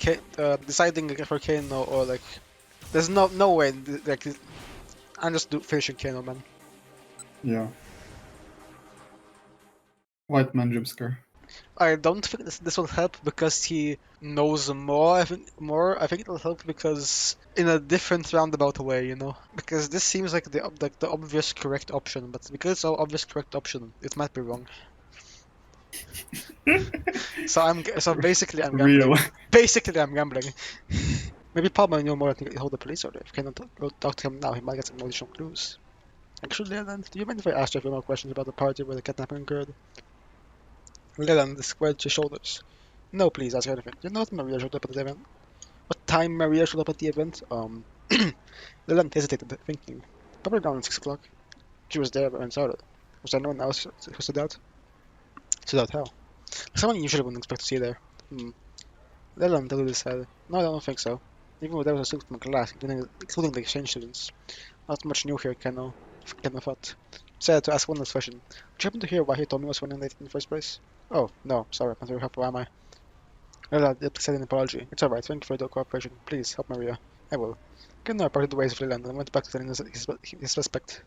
deciding for Kano or like... There's no way, like... I'm just finishing Kano, man. Yeah. White man jump scare. I don't think this will help because he knows more. I think it will help because in a different roundabout way, you know. Because this seems like the obvious correct option, but because it's an obvious correct option, it might be wrong. So basically I'm gambling. Real. Basically I'm gambling. Maybe Palmer knew more and he told the police order. If you cannot go talk to him now, he might get some additional clues. Actually, Leland, do you mind if I ask you a few more questions about the party where the kidnapping occurred? Leland squared his shoulders. No, please ask anything. You know what Maria showed up at the event? What time Maria showed up at the event? Leland hesitated, thinking. Probably around 6 o'clock. She was there when it started. Was there no one else who stood out? Stood out how? Someone you usually wouldn't expect to see there. Leland tilted his head. No, I don't think so. Even though there was a student from class, including the exchange students. Not much new here, Kano thought. Said to ask one last question. Did you happen to hear why he told me was running late in the first place? Oh, no, sorry, I'm very helpful, am I? Leland said an apology. It's alright, thank you for the cooperation. Please, help Maria. I will. Kano parted ways with Leland and went back to telling his suspect.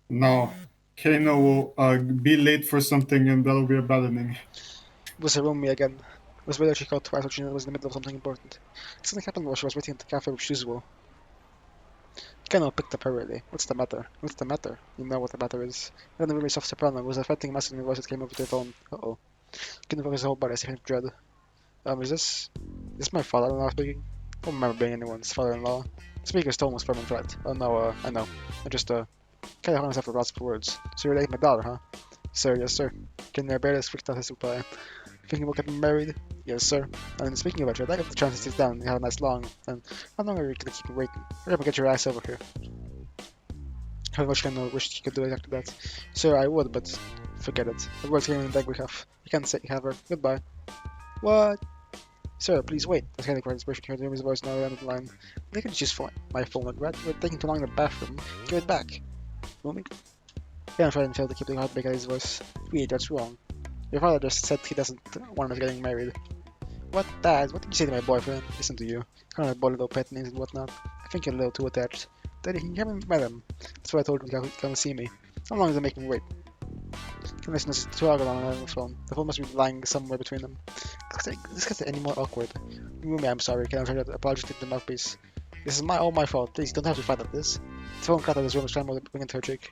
No. Kano will be late for something and that'll be a bad ending. It was her roomie again. It was whether she called twice or she was in the middle of something important. Something happened while she was waiting at the cafe with Shizuo. Kano picked up hurriedly. What's the matter? What's the matter? You know what the matter is. Then the very soft soprano was a fretting masculine voice that came over the phone. Uh-oh. Kano focused his whole body as if in dread. Is this my father-in-law speaking? I don't remember being anyone's father-in-law. The speaker's tone was firm and flat. Oh no, I know. I just, kinda hung myself for lots of words. So you're like my daughter, huh? Sir, yes sir. Kano barely freaked out his reply. Thinking about getting married? Yes, sir. And speaking about you, I'd like the chance to sit down and have a nice long. And how long are you gonna keep me waiting? Hurry up and get your ass over here. How much Kano wished he could do exactly that. Sir, I would, but forget it. The world's here in the deck we have. You can't say you have her. Goodbye. What? Sir, please wait. I was kind of quite inspiration here. His voice now around the line. They can just phone my phone like that. We're taking too long in the bathroom. Give it back. Moment. Yeah, I'm trying to fail to keep the heartbreak out of his voice. Wait, that's wrong. Your father just said he doesn't want us getting married. What, Dad? What did you say to my boyfriend? Listen to you. Kind of boy little pet names and whatnot. I think you're a little too attached. Daddy, you haven't met him. That's why I told him to come see me. How long is it making me wait? Can listen to 2 hours on the phone. The phone must be lying somewhere between them. This gets any more awkward. Rumi, I'm sorry. Can I try to apologize to the mouthpiece? This is all my fault. Please, don't have to fight at this. The phone cut out of his room was trying to bring into her cheek.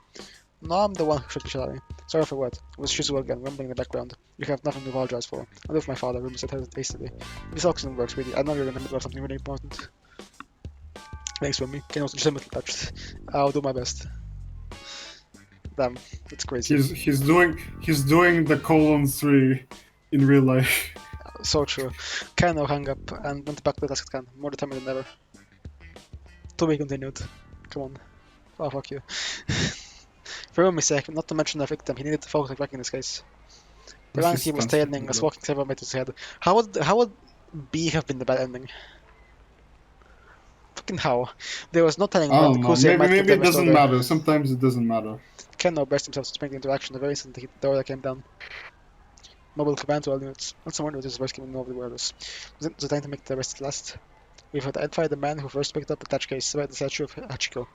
No, I'm the one who should be sorry. Sorry for what? It was Shizuo again, rumbling in the background. You have nothing to apologize for. I live with my father, Rumi said hastily. This oxygen works, really. I know you're in the middle of something really important. Thanks, Rumi. Ken was legitimately touched. I'll do my best. Damn, that's crazy. He's doing the :3 in real life. So true. Kano hung up and went back to the task at hand, more determined than ever. To be continued. Come on. Oh, fuck you. For Rumi's sake, not to mention the victim, he needed to focus on cracking this case. The rank he was tailing was walking several meters ahead. How would B have been the bad ending? Fucking how? There was no telling I what don't know. Kuze might Maybe it doesn't there. matter. Sometimes it doesn't matter. Kano braced himself to spring into action the very instant the door that came down. Mobile command to all units. Not someone who just voice came in over the wireless. Was it time to make the rest last? We've identified the man who first picked up the touch case about the statue of Hachiko.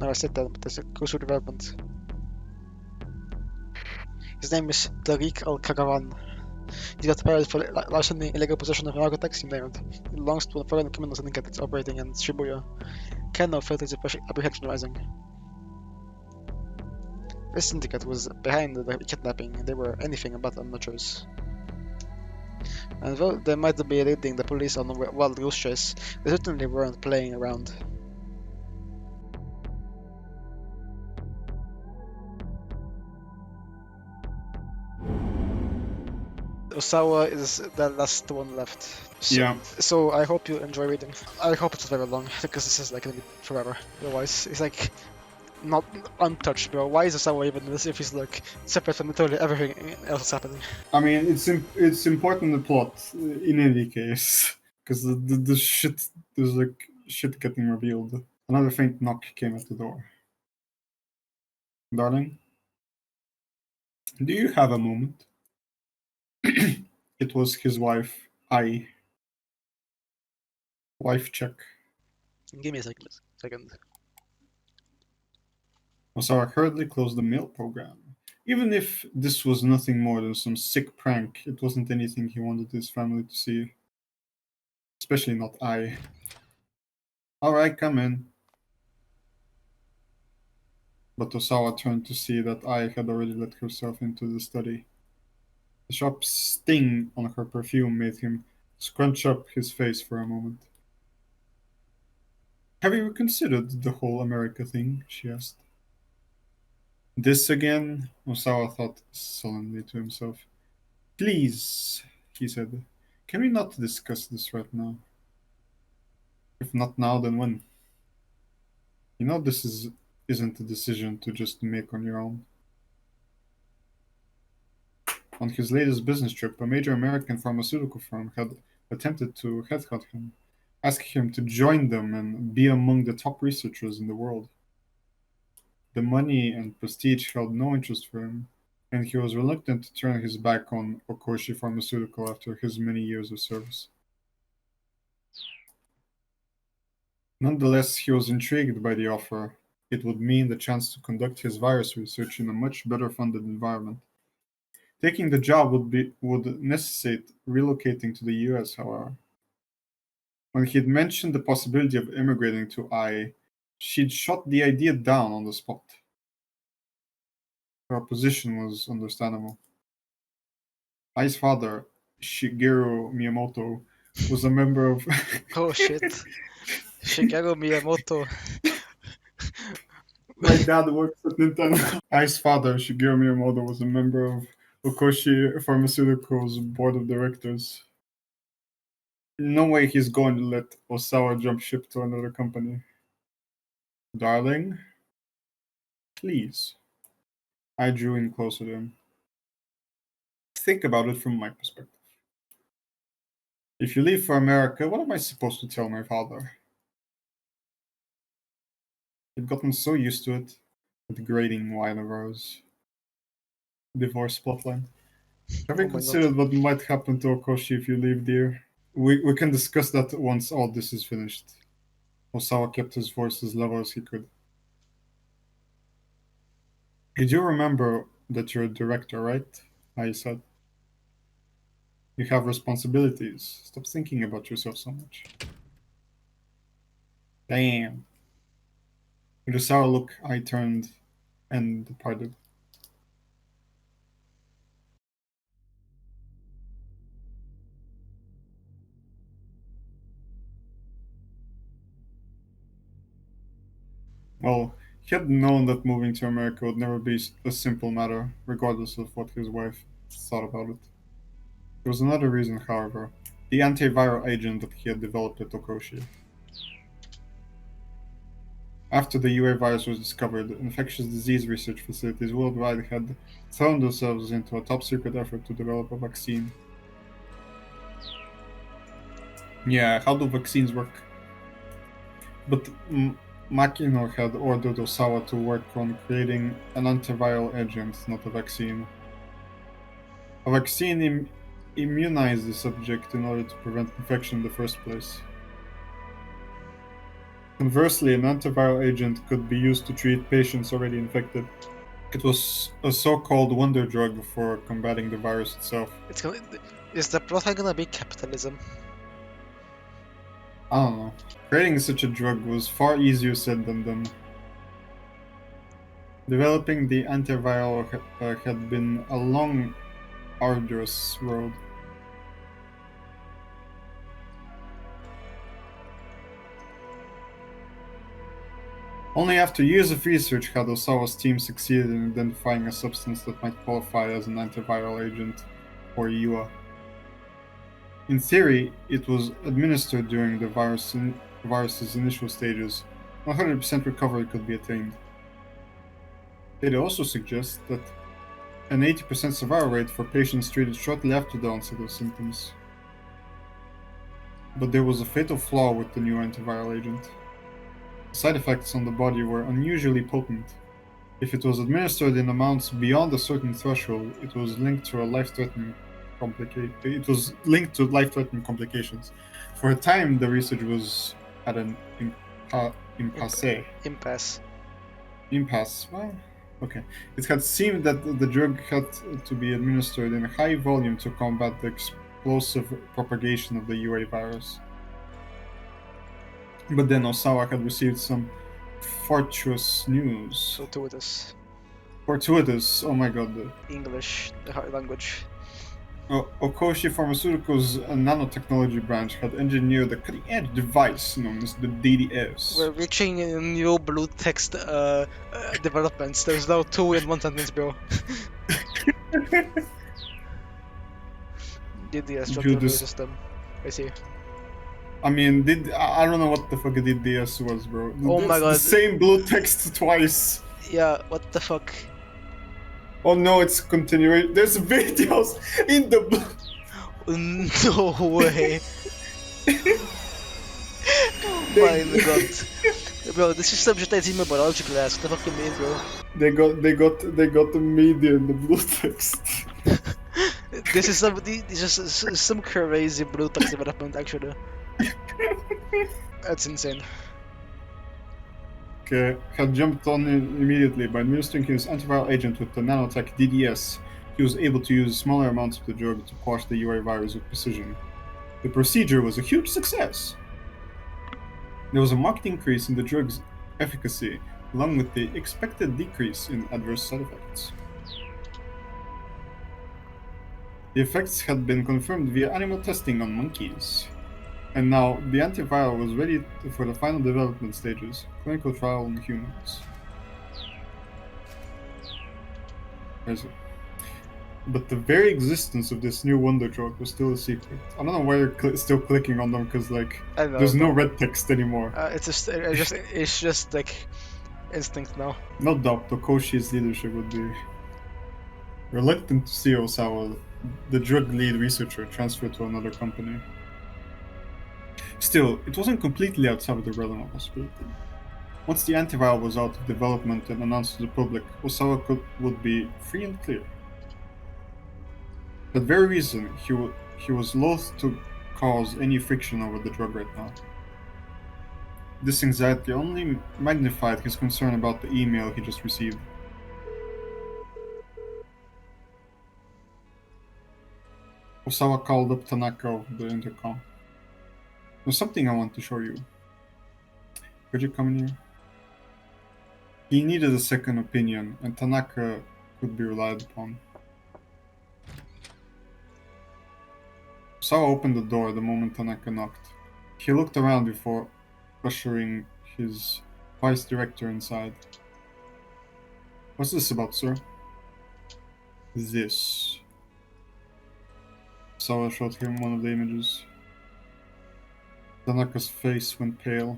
Now I said that, but there's a crucial development. His name is Tariq Al-Karavan. He got fired for larceny, illegal possession of narcotics, you name it. He belongs to a foreign criminal syndicate that's operating in Shibuya. Kano felt his apprehension rising. This syndicate was behind the kidnapping, and they were anything but amateurs. And though they might be leading the police on a wild goose chase, they certainly weren't playing around. Osawa is the last one left. So I hope you enjoy reading. I hope it's very long, because this is like gonna be forever. Otherwise, it's like not untouched, bro. Why is Osawa even in this if he's like separate from literally everything else that's happening? I mean, it's important the plot in any case, because the shit, there's like shit getting revealed. Another faint knock came at the door. Darling, do you have a moment? It was his wife, Ai. Wife check. Give me a second. Osawa hurriedly closed the mail program. Even if this was nothing more than some sick prank, it wasn't anything he wanted his family to see. Especially not Ai. Alright, come in. But Osawa turned to see that Ai had already let herself into the study. The sharp sting on her perfume made him scrunch up his face for a moment. Have you considered the whole America thing? She asked. This again? Osawa thought sullenly to himself. Please, he said. Can we not discuss this right now? If not now, then when? You know this isn't a decision to just make on your own. On his latest business trip, a major American pharmaceutical firm had attempted to headhunt him, asking him to join them and be among the top researchers in the world. The money and prestige held no interest for him, and he was reluctant to turn his back on Okoshi Pharmaceutical after his many years of service. Nonetheless, he was intrigued by the offer. It would mean the chance to conduct his virus research in a much better funded environment. Taking the job would necessitate relocating to the US, however. When he'd mentioned the possibility of immigrating to Ai, she'd shot the idea down on the spot. Her opposition was understandable. Ai's father, Shigeru Miyamoto, was a member of... Oh shit. Shigeru Miyamoto. My dad works at Nintendo. Ai's father, Shigeru Miyamoto, was a member of Okoshi Pharmaceuticals' board of directors. No way he's going to let Osawa jump ship to another company. Darling, please. I drew in closer to him. Think about it from my perspective. If you leave for America, what am I supposed to tell my father? I've gotten so used to it, the grating line of ours. Divorce plotline. Have you considered what might happen to Okoshi if you leave, dear? We can discuss that once all this is finished. Osawa kept his voice as level as he could. You do remember that you're a director, right? I said. You have responsibilities. Stop thinking about yourself so much. Damn. With a sour look, I turned and departed. Well, he had known that moving to America would never be a simple matter, regardless of what his wife thought about it. There was another reason, however, the antiviral agent that he had developed at Okoshi. After the UA virus was discovered, infectious disease research facilities worldwide had thrown themselves into a top-secret effort to develop a vaccine. Yeah, how do vaccines work? But Makino had ordered Osawa to work on creating an antiviral agent, not a vaccine. A vaccine immunized the subject in order to prevent infection in the first place. Conversely, an antiviral agent could be used to treat patients already infected. It was a so-called wonder drug for combating the virus itself. Is the plot gonna be capitalism? I don't know. Creating such a drug was far easier said than done. Developing the antiviral had been a long, arduous road. Only after years of research had Osawa's team succeeded in identifying a substance that might qualify as an antiviral agent, or EUA. In theory, it was administered during the virus's initial stages. 100% recovery could be attained. Data also suggests that an 80% survival rate for patients treated shortly after the onset of symptoms. But there was a fatal flaw with the new antiviral agent. The side effects on the body were unusually potent. If it was administered in amounts beyond a certain threshold, it was linked to life-threatening complications. For a time, the research was at an impasse. Well, okay. It had seemed that the drug had to be administered in high volume to combat the explosive propagation of the UA virus. But then Osawa had received some fortuitous news. Fortuitous, oh my god. English, the hard language. Okoshi Pharmaceuticals' nanotechnology branch had engineered a cutting-edge device known as the DDS. We're reaching new blue text developments. There's now 2 in 1 sentence, bro. DDS drug system. I see. I mean, I don't know what the fuck a DDS was, bro. Oh my god. The same blue text twice. Yeah, what the fuck? Oh no, it's continuing. There's videos in the No way. Oh my god. Bro, this is some shit I see in my biology class. What the fuck you mean, bro? They got the media in the blue text. This is some crazy blue text development, actually. That's insane. Okay, had jumped on immediately. By administering his antiviral agent with the nanotech DDS, he was able to use smaller amounts of the drug to quash the UA virus with precision. The procedure was a huge success. There was a marked increase in the drug's efficacy, along with the expected decrease in adverse side effects. The effects had been confirmed via animal testing on monkeys. And now, the antiviral was ready for the final development stages, clinical trial in humans. Where is it? But the very existence of this new wonder drug was still a secret. I don't know why you're still clicking on them, because like, there's no red text anymore. It's just like instinct now. No doubt, Tokoshi's leadership would be reluctant to see Osawa, the drug lead researcher, transferred to another company. Still, it wasn't completely outside of the realm of possibility. Once the antiviral was out of development and announced to the public, Osawa would be free and clear. For that very reason, he was loath to cause any friction over the drug right now. This anxiety only magnified his concern about the email he just received. Osawa called up Tanaka over the intercom. There's something I want to show you. Could you come in here? He needed a second opinion, and Tanaka could be relied upon. Osawa opened the door the moment Tanaka knocked. He looked around before ushering his vice director inside. What's this about, sir? This. Osawa showed him one of the images. Tanaka's face went pale.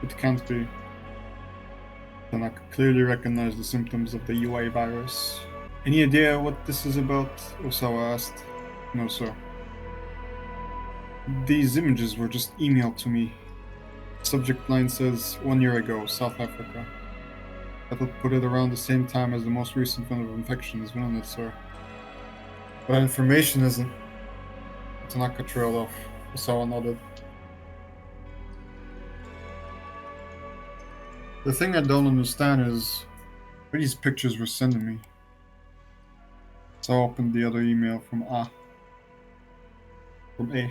It can't be. Tanaka clearly recognized the symptoms of the UA virus. Any idea what this is about? Osawa asked. No, sir. These images were just emailed to me. Subject line says, 1 year ago, South Africa. That would put it around the same time as the most recent round of infections, wouldn't it, sir? That information isn't. Tanaka trailed off. Osawa nodded. The thing I don't understand is what these pictures were sending me. So I opened the other email from A. From A.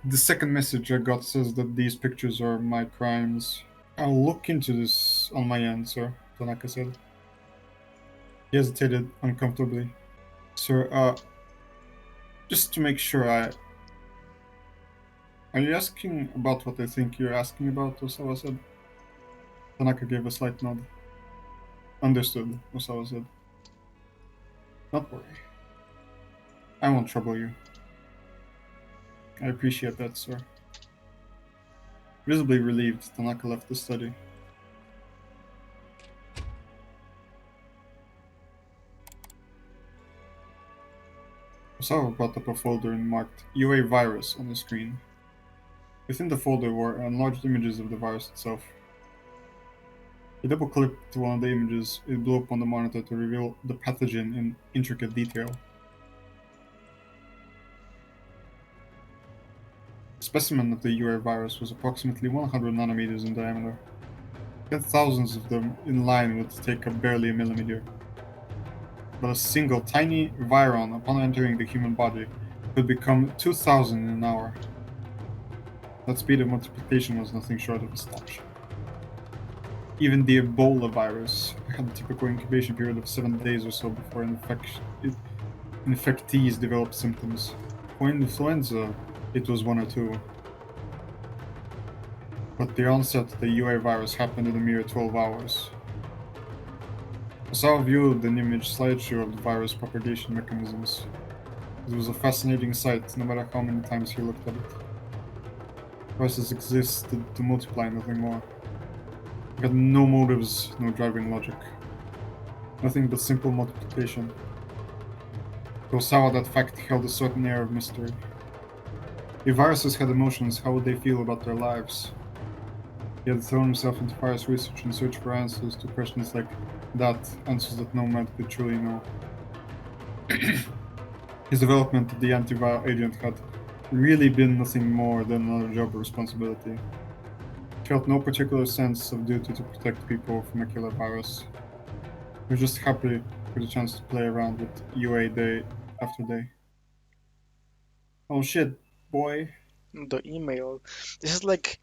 The second message I got says that these pictures are my crimes. I'll look into this on my end, sir, Tanaka said. He hesitated uncomfortably. Sir, just to make sure Are you asking about what I think you're asking about, Osawa said. Tanaka gave a slight nod. Understood, Osawa said. Don't worry. I won't trouble you. I appreciate that, sir. Visibly relieved, Tanaka left the study. Osawa brought up a folder and marked UA virus on the screen. Within the folder were enlarged images of the virus itself. He double-clicked one of the images. It blew up on the monitor to reveal the pathogen in intricate detail. A specimen of the UA virus was approximately 100 nanometers in diameter. He had thousands of them in line would take up barely a millimeter. But a single tiny viron, upon entering the human body, could become 2,000 in an hour. That speed of multiplication was nothing short of astonishing. Even the Ebola virus had a typical incubation period of 7 days or so before infectees developed symptoms. For influenza, it was 1 or 2. But the onset of the UA virus happened in a mere 12 hours. Osawa viewed an image slideshow of the virus propagation mechanisms. It was a fascinating sight, no matter how many times he looked at it. Viruses existed to multiply, nothing more. It had no motives, no driving logic. Nothing but simple multiplication. To Osawa, that fact held a certain air of mystery. If viruses had emotions, how would they feel about their lives? He had thrown himself into virus research in search for answers to questions like that, answers that no man could truly know. His development of the antiviral agent had really been nothing more than another job responsibility. He felt no particular sense of duty to protect people from a killer virus. He was just happy for the chance to play around with UA day after day. Oh shit, boy. The email. This is like,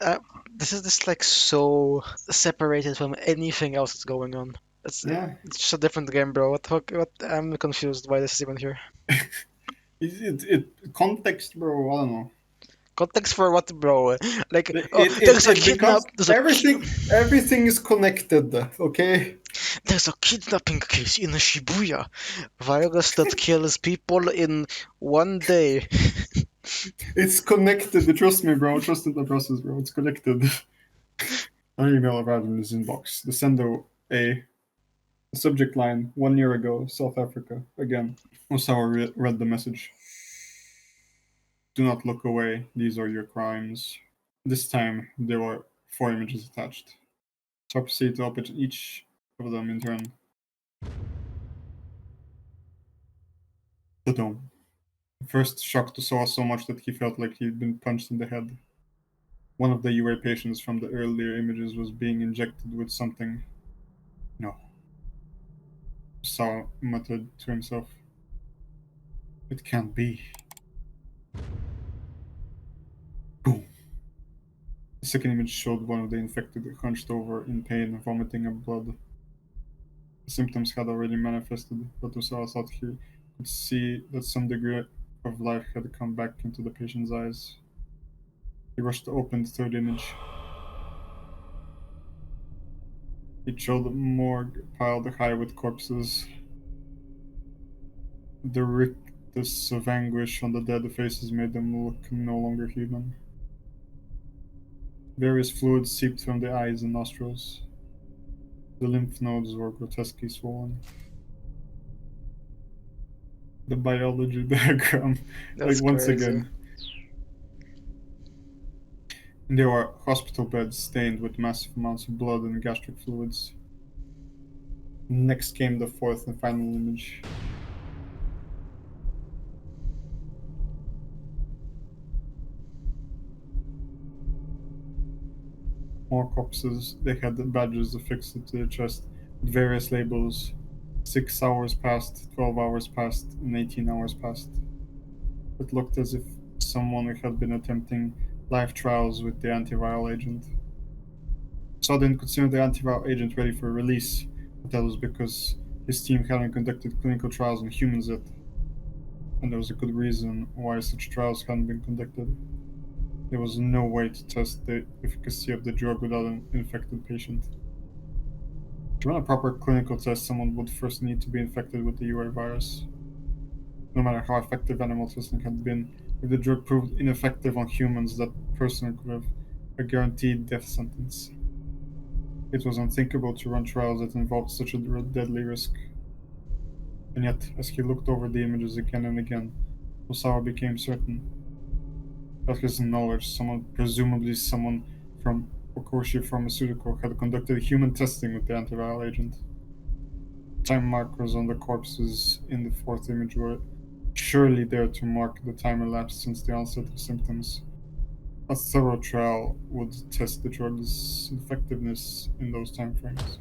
uh, this is just like so separated from anything else that's going on. Yeah. It's just a different game, bro. What the fuck? What? I'm confused why this is even here. Context, bro, I don't know. Context for what, bro? Like, oh, It becomes everything is connected, okay? there's a kidnapping case in Shibuya. Virus that kills people in 1 day. It's connected, trust me, bro. Trust in the process, bro. It's connected. An email arrived in his inbox. The sender A. The subject line, 1 year ago, South Africa. Again. Osawa read the message. Do not look away. These are your crimes. This time, there were 4 images attached. So proceed to open each of them in turn. The dome. First shocked Osawa so much that he felt like he'd been punched in the head. One of the UA patients from the earlier images was being injected with something. No. Osawa muttered to himself. It can't be. Boom. The second image showed one of the infected hunched over in pain, vomiting up blood. The symptoms had already manifested, but Osawa thought he could see that some degree of life had come back into the patient's eyes. He rushed to open the third image. It showed a morgue piled high with corpses. The rictus of anguish on the dead faces made them look no longer human. Various fluids seeped from the eyes and nostrils. The lymph nodes were grotesquely swollen. The biology diagram, That's once crazy. again. There were hospital beds stained with massive amounts of blood and gastric fluids. Next came the fourth and final image. More corpses. They had the badges affixed to their chest with various labels. 6 hours passed, 12 hours passed, and 18 hours passed. It looked as if someone had been attempting live trials with the antiviral agent. So didn't consider the antiviral agent ready for release, but that was because his team hadn't conducted clinical trials on humans yet. And there was a good reason why such trials hadn't been conducted. There was no way to test the efficacy of the drug without an infected patient. To run a proper clinical test, someone would first need to be infected with the UA virus. No matter how effective animal testing had been, if the drug proved ineffective on humans, that person could have a guaranteed death sentence. It was unthinkable to run trials that involved such a deadly risk. And yet, as he looked over the images again and again, Osawa became certain that his knowledge, presumably someone from Okoshi Pharmaceutical, had conducted human testing with the antiviral agent. Time markers on the corpses in the fourth image were surely there to mark the time elapsed since the onset of symptoms. A thorough trial would test the drug's effectiveness in those time frames.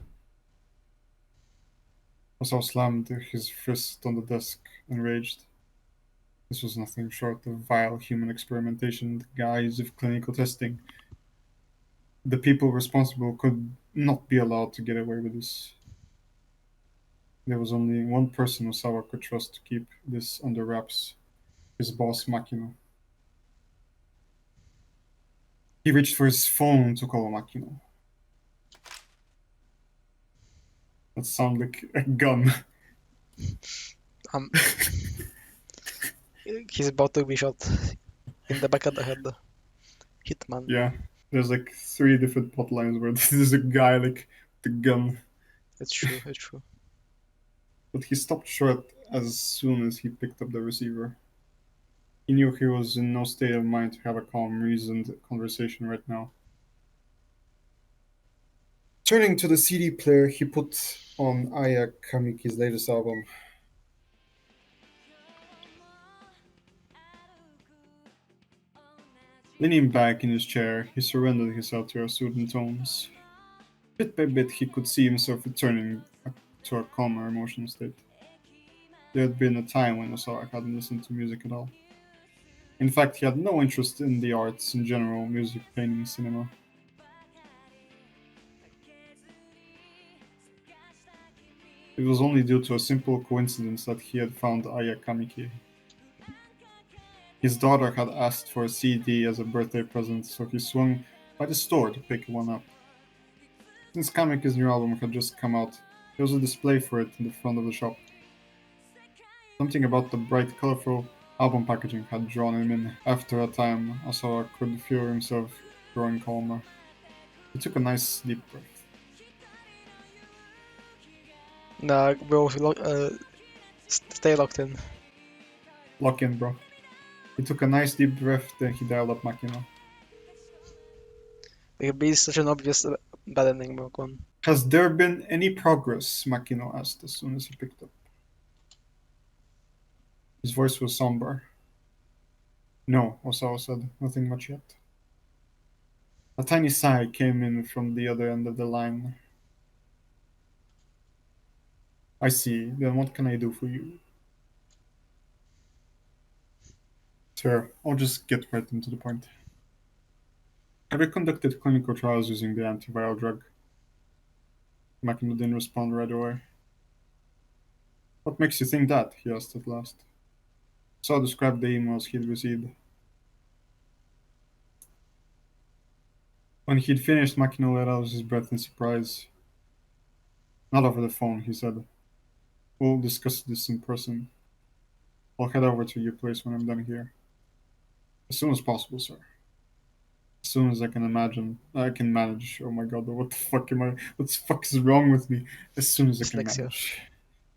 Osawa slammed his fist on the desk, enraged. This was nothing short of vile human experimentation in the guise of clinical testing. The people responsible could not be allowed to get away with this. There was only one person Osawa could trust to keep this under wraps: his boss Makino. He reached for his phone to call Makino. That sounded like a gun. Um, he's about to be shot in the back of the head. Hitman. Yeah, there's like 3 different plot lines where there's a guy like with a gun. It's true, it's true. But he stopped short as soon as he picked up the receiver. He knew he was in no state of mind to have a calm, reasoned conversation right now. Turning to the CD player, he put on Aya Kamiki's latest album. Leaning back in his chair, he surrendered himself to her soothing tones. Bit by bit, he could see himself returning to a calmer emotional state. There had been a time when Osawa hadn't listened to music at all. In fact, he had no interest in the arts in general, music, painting, cinema. It was only due to a simple coincidence that he had found Aya Kamiki. His daughter had asked for a CD as a birthday present, so he swung by the store to pick one up. Since Kamiki's new album had just come out, there was a display for it in the front of the shop. Something about the bright, colorful album packaging had drawn him in. After a time, Osawa could feel himself growing calmer. He took a nice deep breath. Nah, bro, stay locked in. Lock in, bro. He took a nice deep breath, then he dialed up Makino. It could be such an obvious bad ending, bro. Come on. Has there been any progress? Makino asked as soon as he picked up. His voice was somber. No, Osawa said. Nothing much yet. A tiny sigh came in from the other end of the line. I see. Then what can I do for you? Sir, I'll just get right into the point. Have you conducted clinical trials using the antiviral drug? Makino didn't respond right away. What makes you think that? He asked at last. Saw described the emails he'd received. When he'd finished, Makino let out his breath in surprise. Not over the phone, he said. We'll discuss this in person. I'll head over to your place when I'm done here. As soon as possible, sir. As soon as I can manage. Oh my god, what the fuck is wrong with me? As soon as I can Dyslexia. manage,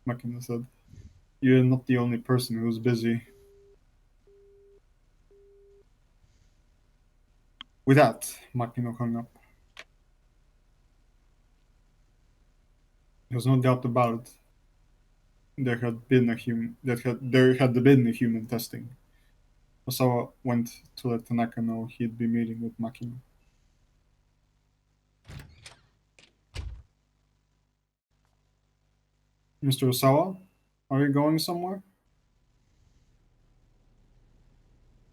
Makino said. You're not the only person who's busy. With that, Makino hung up. There was no doubt about it. There had been a human testing. Osawa went to let Tanaka know he'd be meeting with Makino. Mr. Osawa, are you going somewhere?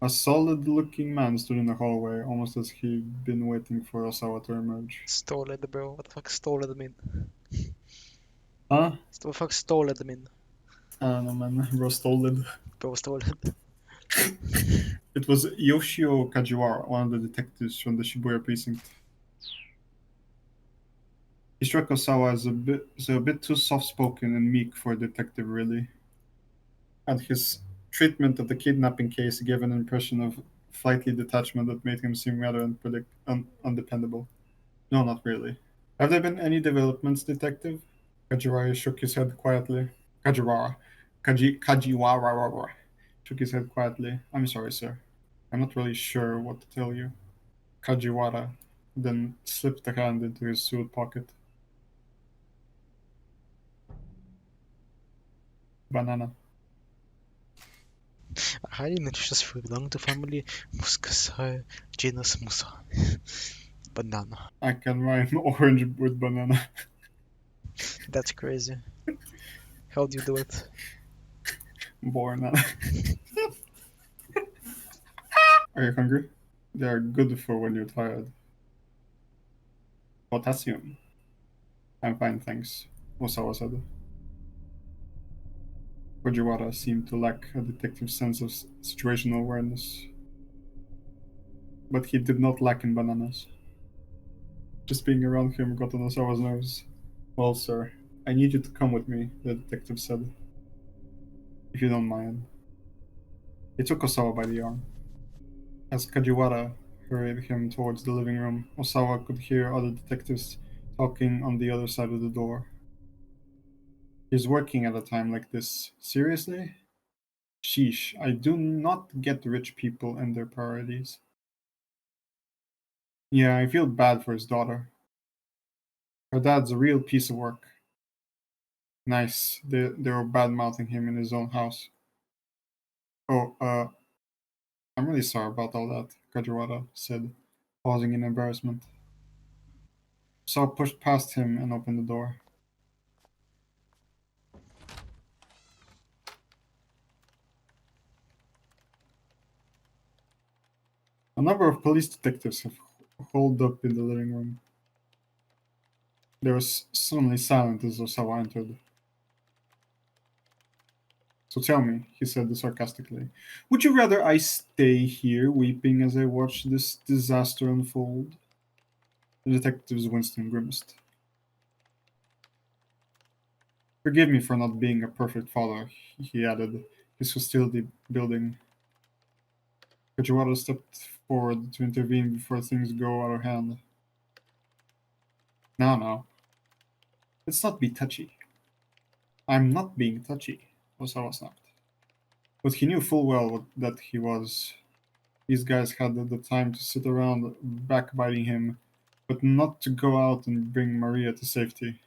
A solid-looking man stood in the hallway, almost as he'd been waiting for Osawa to emerge. Stolid, bro. What the fuck stolid mean? Huh? What the fuck stolid mean? I don't know, man. Bro, stolid. Bro, stolid. It was Yoshio Kajiwara, one of the detectives from the Shibuya precinct. He struck Osawa as a bit too soft-spoken and meek for a detective, really. And his treatment of the kidnapping case gave an impression of flighty detachment that made him seem rather undependable. No, not really. Have there been any developments, detective? Kajiwara shook his head quietly. Kajiwara shook his head quietly. I'm sorry, sir. I'm not really sure what to tell you. Kajiwara then slipped a hand into his suit pocket. Banana. A highly nutritious fruit belonging to family Muscaceae genus Musa. Banana. I can rhyme orange with banana. That's crazy. How do you do it? Bornana. Are you hungry? They are good for when you're tired. Potassium. I'm fine, thanks. Osawa said. Fujiwara seemed to lack a detective's sense of situational awareness. But he did not lack in bananas. Just being around him got on Osawa's nerves. Well, sir, I need you to come with me, the detective said. If you don't mind. He took Osawa by the arm. As Kajiwara hurried him towards the living room, Osawa could hear other detectives talking on the other side of the door. He's working at a time like this. Seriously? Sheesh, I do not get rich people and their priorities. Yeah, I feel bad for his daughter. Her dad's a real piece of work. Nice. They were bad mouthing him in his own house. Oh, I'm really sorry about all that, Kajiwara said, pausing in embarrassment. Saw pushed past him and opened the door. A number of police detectives have holed up in the living room. They were suddenly silent as Osawa entered. So tell me, he said sarcastically, would you rather I stay here weeping as I watch this disaster unfold? The detectives winced and grimaced. Forgive me for not being a perfect father, he added, his hostility building. Kajiwara stepped forward to intervene before things go out of hand. Now, let's not be touchy. I'm not being touchy, Osawa snapped. But he knew full well that he was. These guys had the time to sit around backbiting him, but not to go out and bring Maria to safety.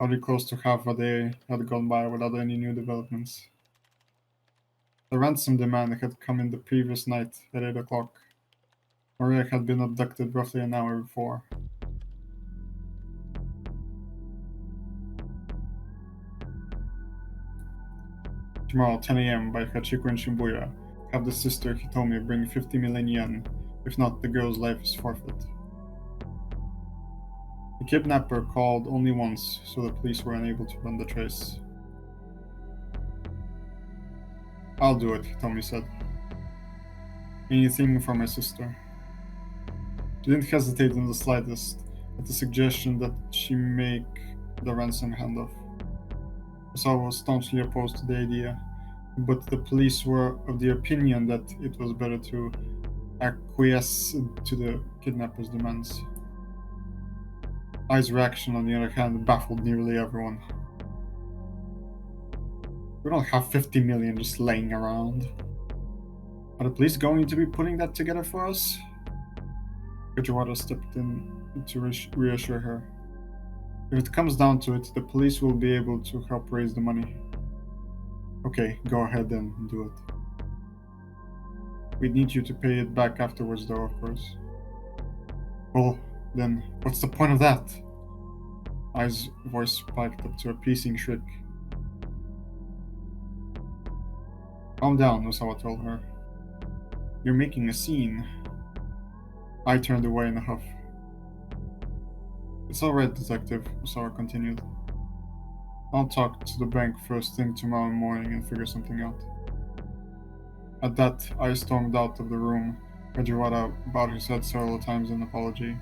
Already close to half a day had gone by without any new developments. The ransom demand had come in the previous night at 8 o'clock. Maria had been abducted roughly an hour before. Tomorrow, 10 a.m. by Hachiko in Shibuya. Have the sister Hitomi bring 50 million yen. If not, the girl's life is forfeit. The kidnapper called only once, so the police were unable to run the trace. I'll do it, Hitomi said. Anything for my sister. She didn't hesitate in the slightest at the suggestion that she make the ransom handoff. Osawa was staunchly opposed to the idea, but the police were of the opinion that it was better to acquiesce to the kidnapper's demands. Ai's reaction, on the other hand, baffled nearly everyone. We don't have 50 million just laying around. Are the police going to be putting that together for us? Kajiwara stepped in to reassure her. If it comes down to it, the police will be able to help raise the money. Okay, go ahead and do it. We need you to pay it back afterwards, though, of course. Well, then, what's the point of that? Ai's voice spiked up to a pleasing shriek. Calm down, Osawa told her. You're making a scene. I turned away in a huff. It's alright, Detective, Osawa continued. I'll talk to the bank first thing tomorrow morning and figure something out. At that, I stormed out of the room. Kajiwara bowed his head several times in apology.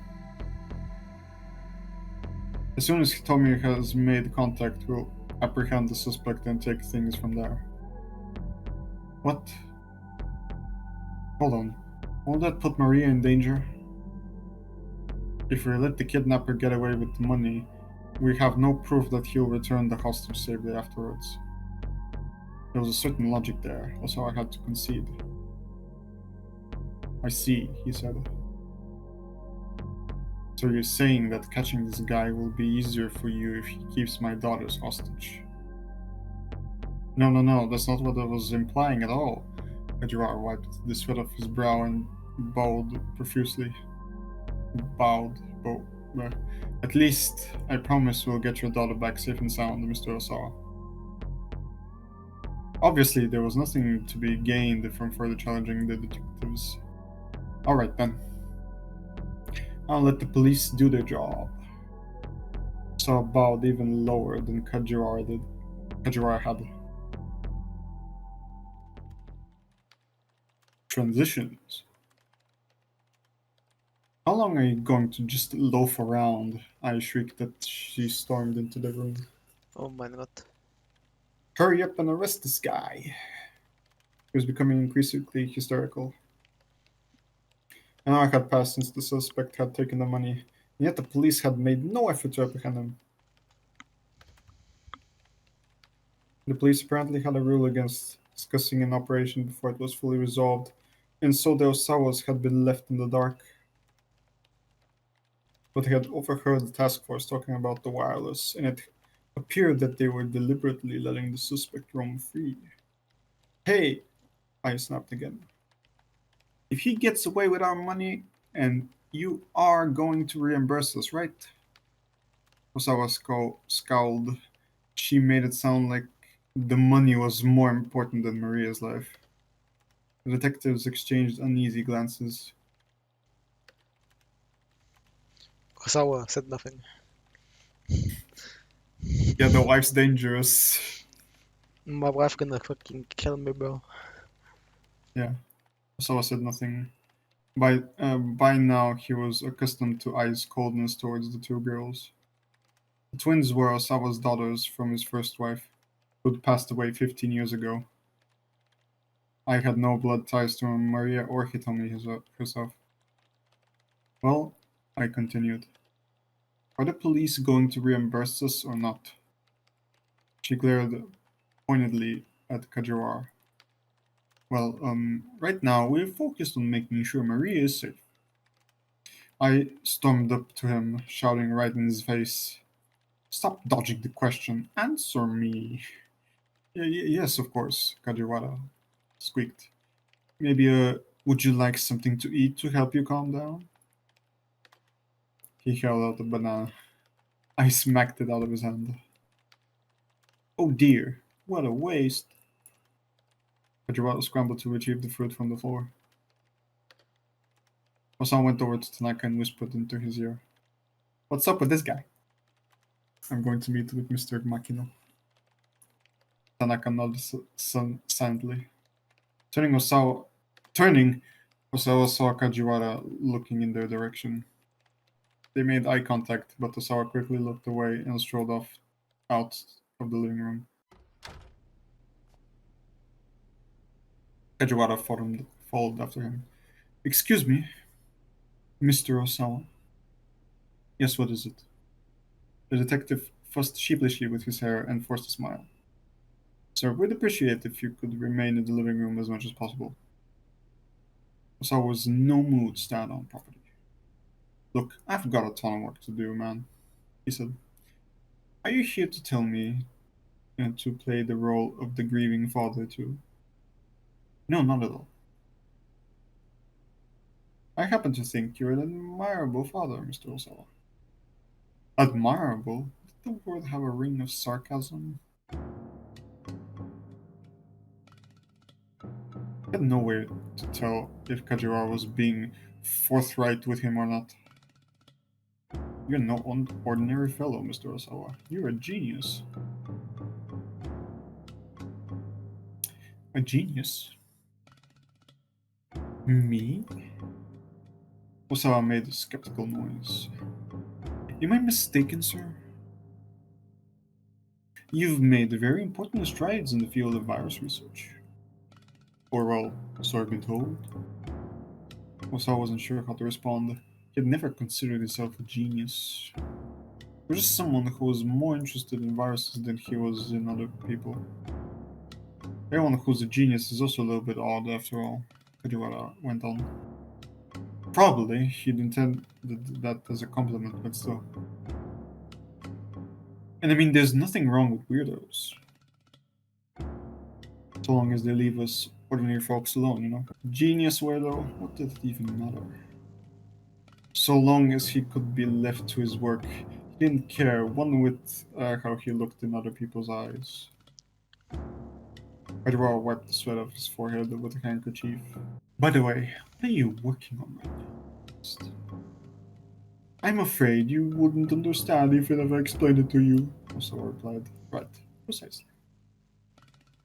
As soon as Hitomi has made contact, we'll apprehend the suspect and take things from there. What? Hold on. Won't that put Maria in danger? If we let the kidnapper get away with the money, we have no proof that he'll return the hostage safely afterwards. There was a certain logic there, also I had to concede. I see, he said. So you're saying that catching this guy will be easier for you if he keeps my daughters hostage? No, that's not what I was implying at all. Kajiwara wiped the sweat off his brow and bowed profusely. Bowed. At least, I promise we'll get your daughter back safe and sound, Mr. Osawa. Obviously, there was nothing to be gained from further challenging the detectives. Alright then. I'll let the police do their job. Osawa bowed even lower than Kajiwara had. Transitions. How long are you going to just loaf around? I shrieked as she stormed into the room. Oh my god. Hurry up and arrest this guy. He was becoming increasingly hysterical. An hour had passed since the suspect had taken the money, and yet the police had made no effort to apprehend him. The police apparently had a rule against discussing an operation before it was fully resolved, and so the Osawas had been left in the dark. But they had overheard the task force talking about the wireless, and it appeared that they were deliberately letting the suspect roam free. Hey, I snapped again. If he gets away with our money, and you are going to reimburse us, right? Osawa scowled. She made it sound like the money was more important than Maria's life. The detectives exchanged uneasy glances. Osawa said nothing. Yeah, the wife's dangerous. My wife gonna fucking kill me, bro. Yeah, Osawa said nothing. By now, he was accustomed to Ai's coldness towards the two girls. The twins were Osawa's daughters from his first wife, who'd passed away 15 years ago. I had no blood ties to Maria or Hitomi herself. Well, I continued, are the police going to reimburse us or not? She glared pointedly at Kajiwara. Well, right now we're focused on making sure Maria is safe. I stormed up to him, shouting right in his face. Stop dodging the question. Answer me. Yes, of course, Kajiwara squeaked. Maybe, would you like something to eat to help you calm down? He held out a banana. I smacked it out of his hand. Oh dear, what a waste. Kajiwara scrambled to retrieve the fruit from the floor. Osan went over to Tanaka and whispered into his ear. What's up with this guy? I'm going to meet with Mr. Makino. Tanaka nodded silently. Turning, Osawa saw Kajiwara looking in their direction. They made eye contact, but Osawa quickly looked away and strolled off out of the living room. Kajiwara followed after him. Excuse me, Mr. Osawa. Yes, what is it? The detective fussed sheepishly with his hair and forced a smile. Sir, we'd appreciate if you could remain in the living room as much as possible. Osawa was in no mood to stand on property. Look, I've got a ton of work to do, man, he said. Are you here to tell me to play the role of the grieving father, too? No, not at all. I happen to think you're an admirable father, Mr. Osawa. Admirable? the word have a ring of sarcasm? I had no way to tell if Kajiwara was being forthright with him or not. You're no ordinary fellow, Mr. Osawa. You're a genius. A genius? Me? Osawa made a skeptical noise. Am I mistaken, sir? You've made very important strides in the field of virus research. Or, well, so I've been told. Osawa wasn't sure how to respond. He had never considered himself a genius. He was just someone who was more interested in viruses than he was in other people. Everyone who's a genius is also a little bit odd, after all, Kajiwara went on. Probably, he'd intended that as a compliment, but still. And I mean, there's nothing wrong with weirdos. So long as they leave us ordinary folks alone, you know? Genius weirdo, what did it even matter? So long as he could be left to his work, he didn't care one whit how he looked in other people's eyes. Kajiwara wiped the sweat off his forehead with a handkerchief. By the way, what are you working on right now? I'm afraid you wouldn't understand if I ever explained it to you, Osawa replied. Right, precisely.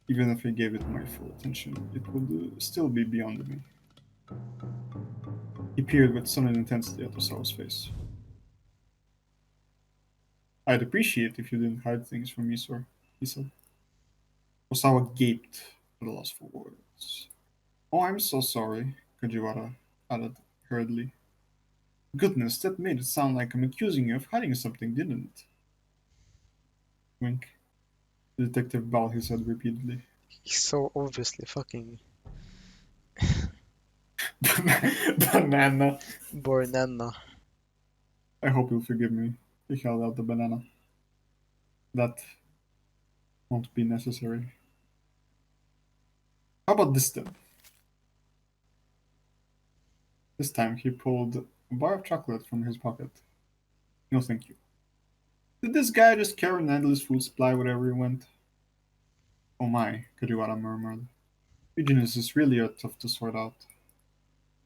Even if I gave it my full attention, it would still be beyond me. He peered with sudden intensity at Osawa's face. I'd appreciate if you didn't hide things from me, sir, he said. Osawa gaped at a loss for words. Oh, I'm so sorry, Kajiwara added hurriedly. Goodness, that made it sound like I'm accusing you of hiding something, didn't it? Wink. The detective bowed his head repeatedly. He's so obviously fucking Banana. bornana. I hope you'll forgive me. He held out the banana. That won't be necessary. How about this then? This time he pulled a bar of chocolate from his pocket. No thank you. Did this guy just carry an endless food supply wherever he went? Oh my, Kajiwara murmured. You geniuses really are tough to sort out.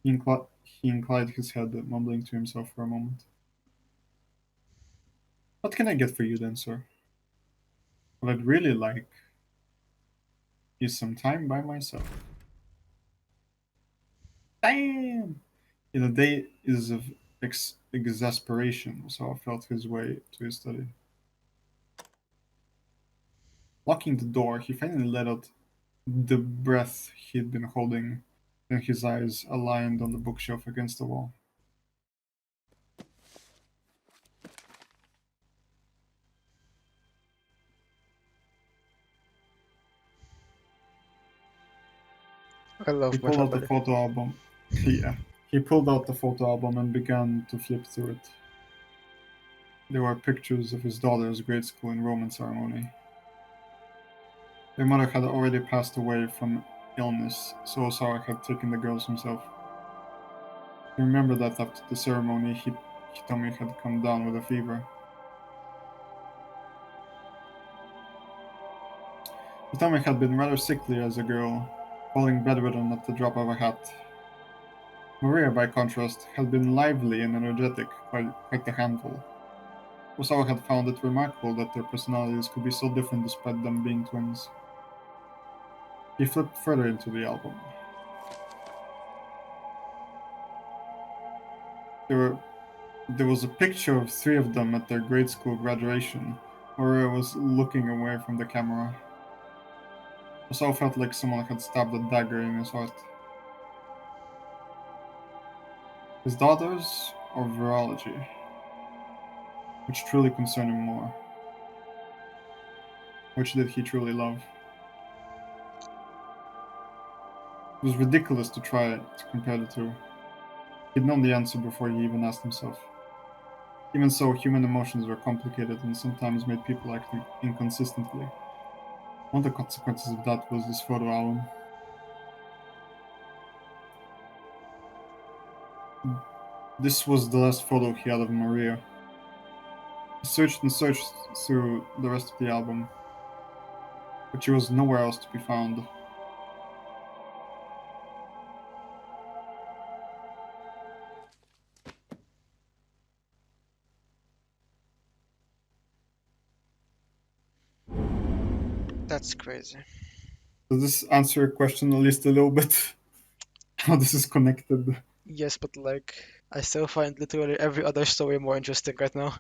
He inclined his head, mumbling to himself for a moment. What can I get for you then, sir? What I'd really like is some time by myself. Damn! In a daze of exasperation, Osawa felt his way to his study. Locking the door, he finally let out the breath he'd been holding, then his eyes aligned on the bookshelf against the wall. I He love my pulled out the family. photo album. Yeah. He pulled out the photo album and began to flip through it. There were pictures of his daughter's grade school enrollment ceremony. Their mother had already passed away from illness, so Osawa had taken the girls himself. He remembered that after the ceremony, Hitomi had come down with a fever. Hitomi had been rather sickly as a girl, falling bedridden at the drop of a hat. Maria, by contrast, had been lively and energetic, quite a handful. Osawa had found it remarkable that their personalities could be so different despite them being twins. He flipped further into the album. There was a picture of three of them at their grade school graduation. Maria was looking away from the camera. Osawa felt like someone had stabbed a dagger in his heart. His daughters or virology? Which truly concerned him more? Which did he truly love? It was ridiculous to try to compare the two. He'd known the answer before he even asked himself. Even so, human emotions were complicated and sometimes made people act inconsistently. One of the consequences of that was this photo album. This was the last photo he had of Maria. I searched and searched through the rest of the album, but she was nowhere else to be found. That's crazy. Does this answer your question at least a little bit? How this is connected? Yes, but like, I still find literally every other story more interesting right now.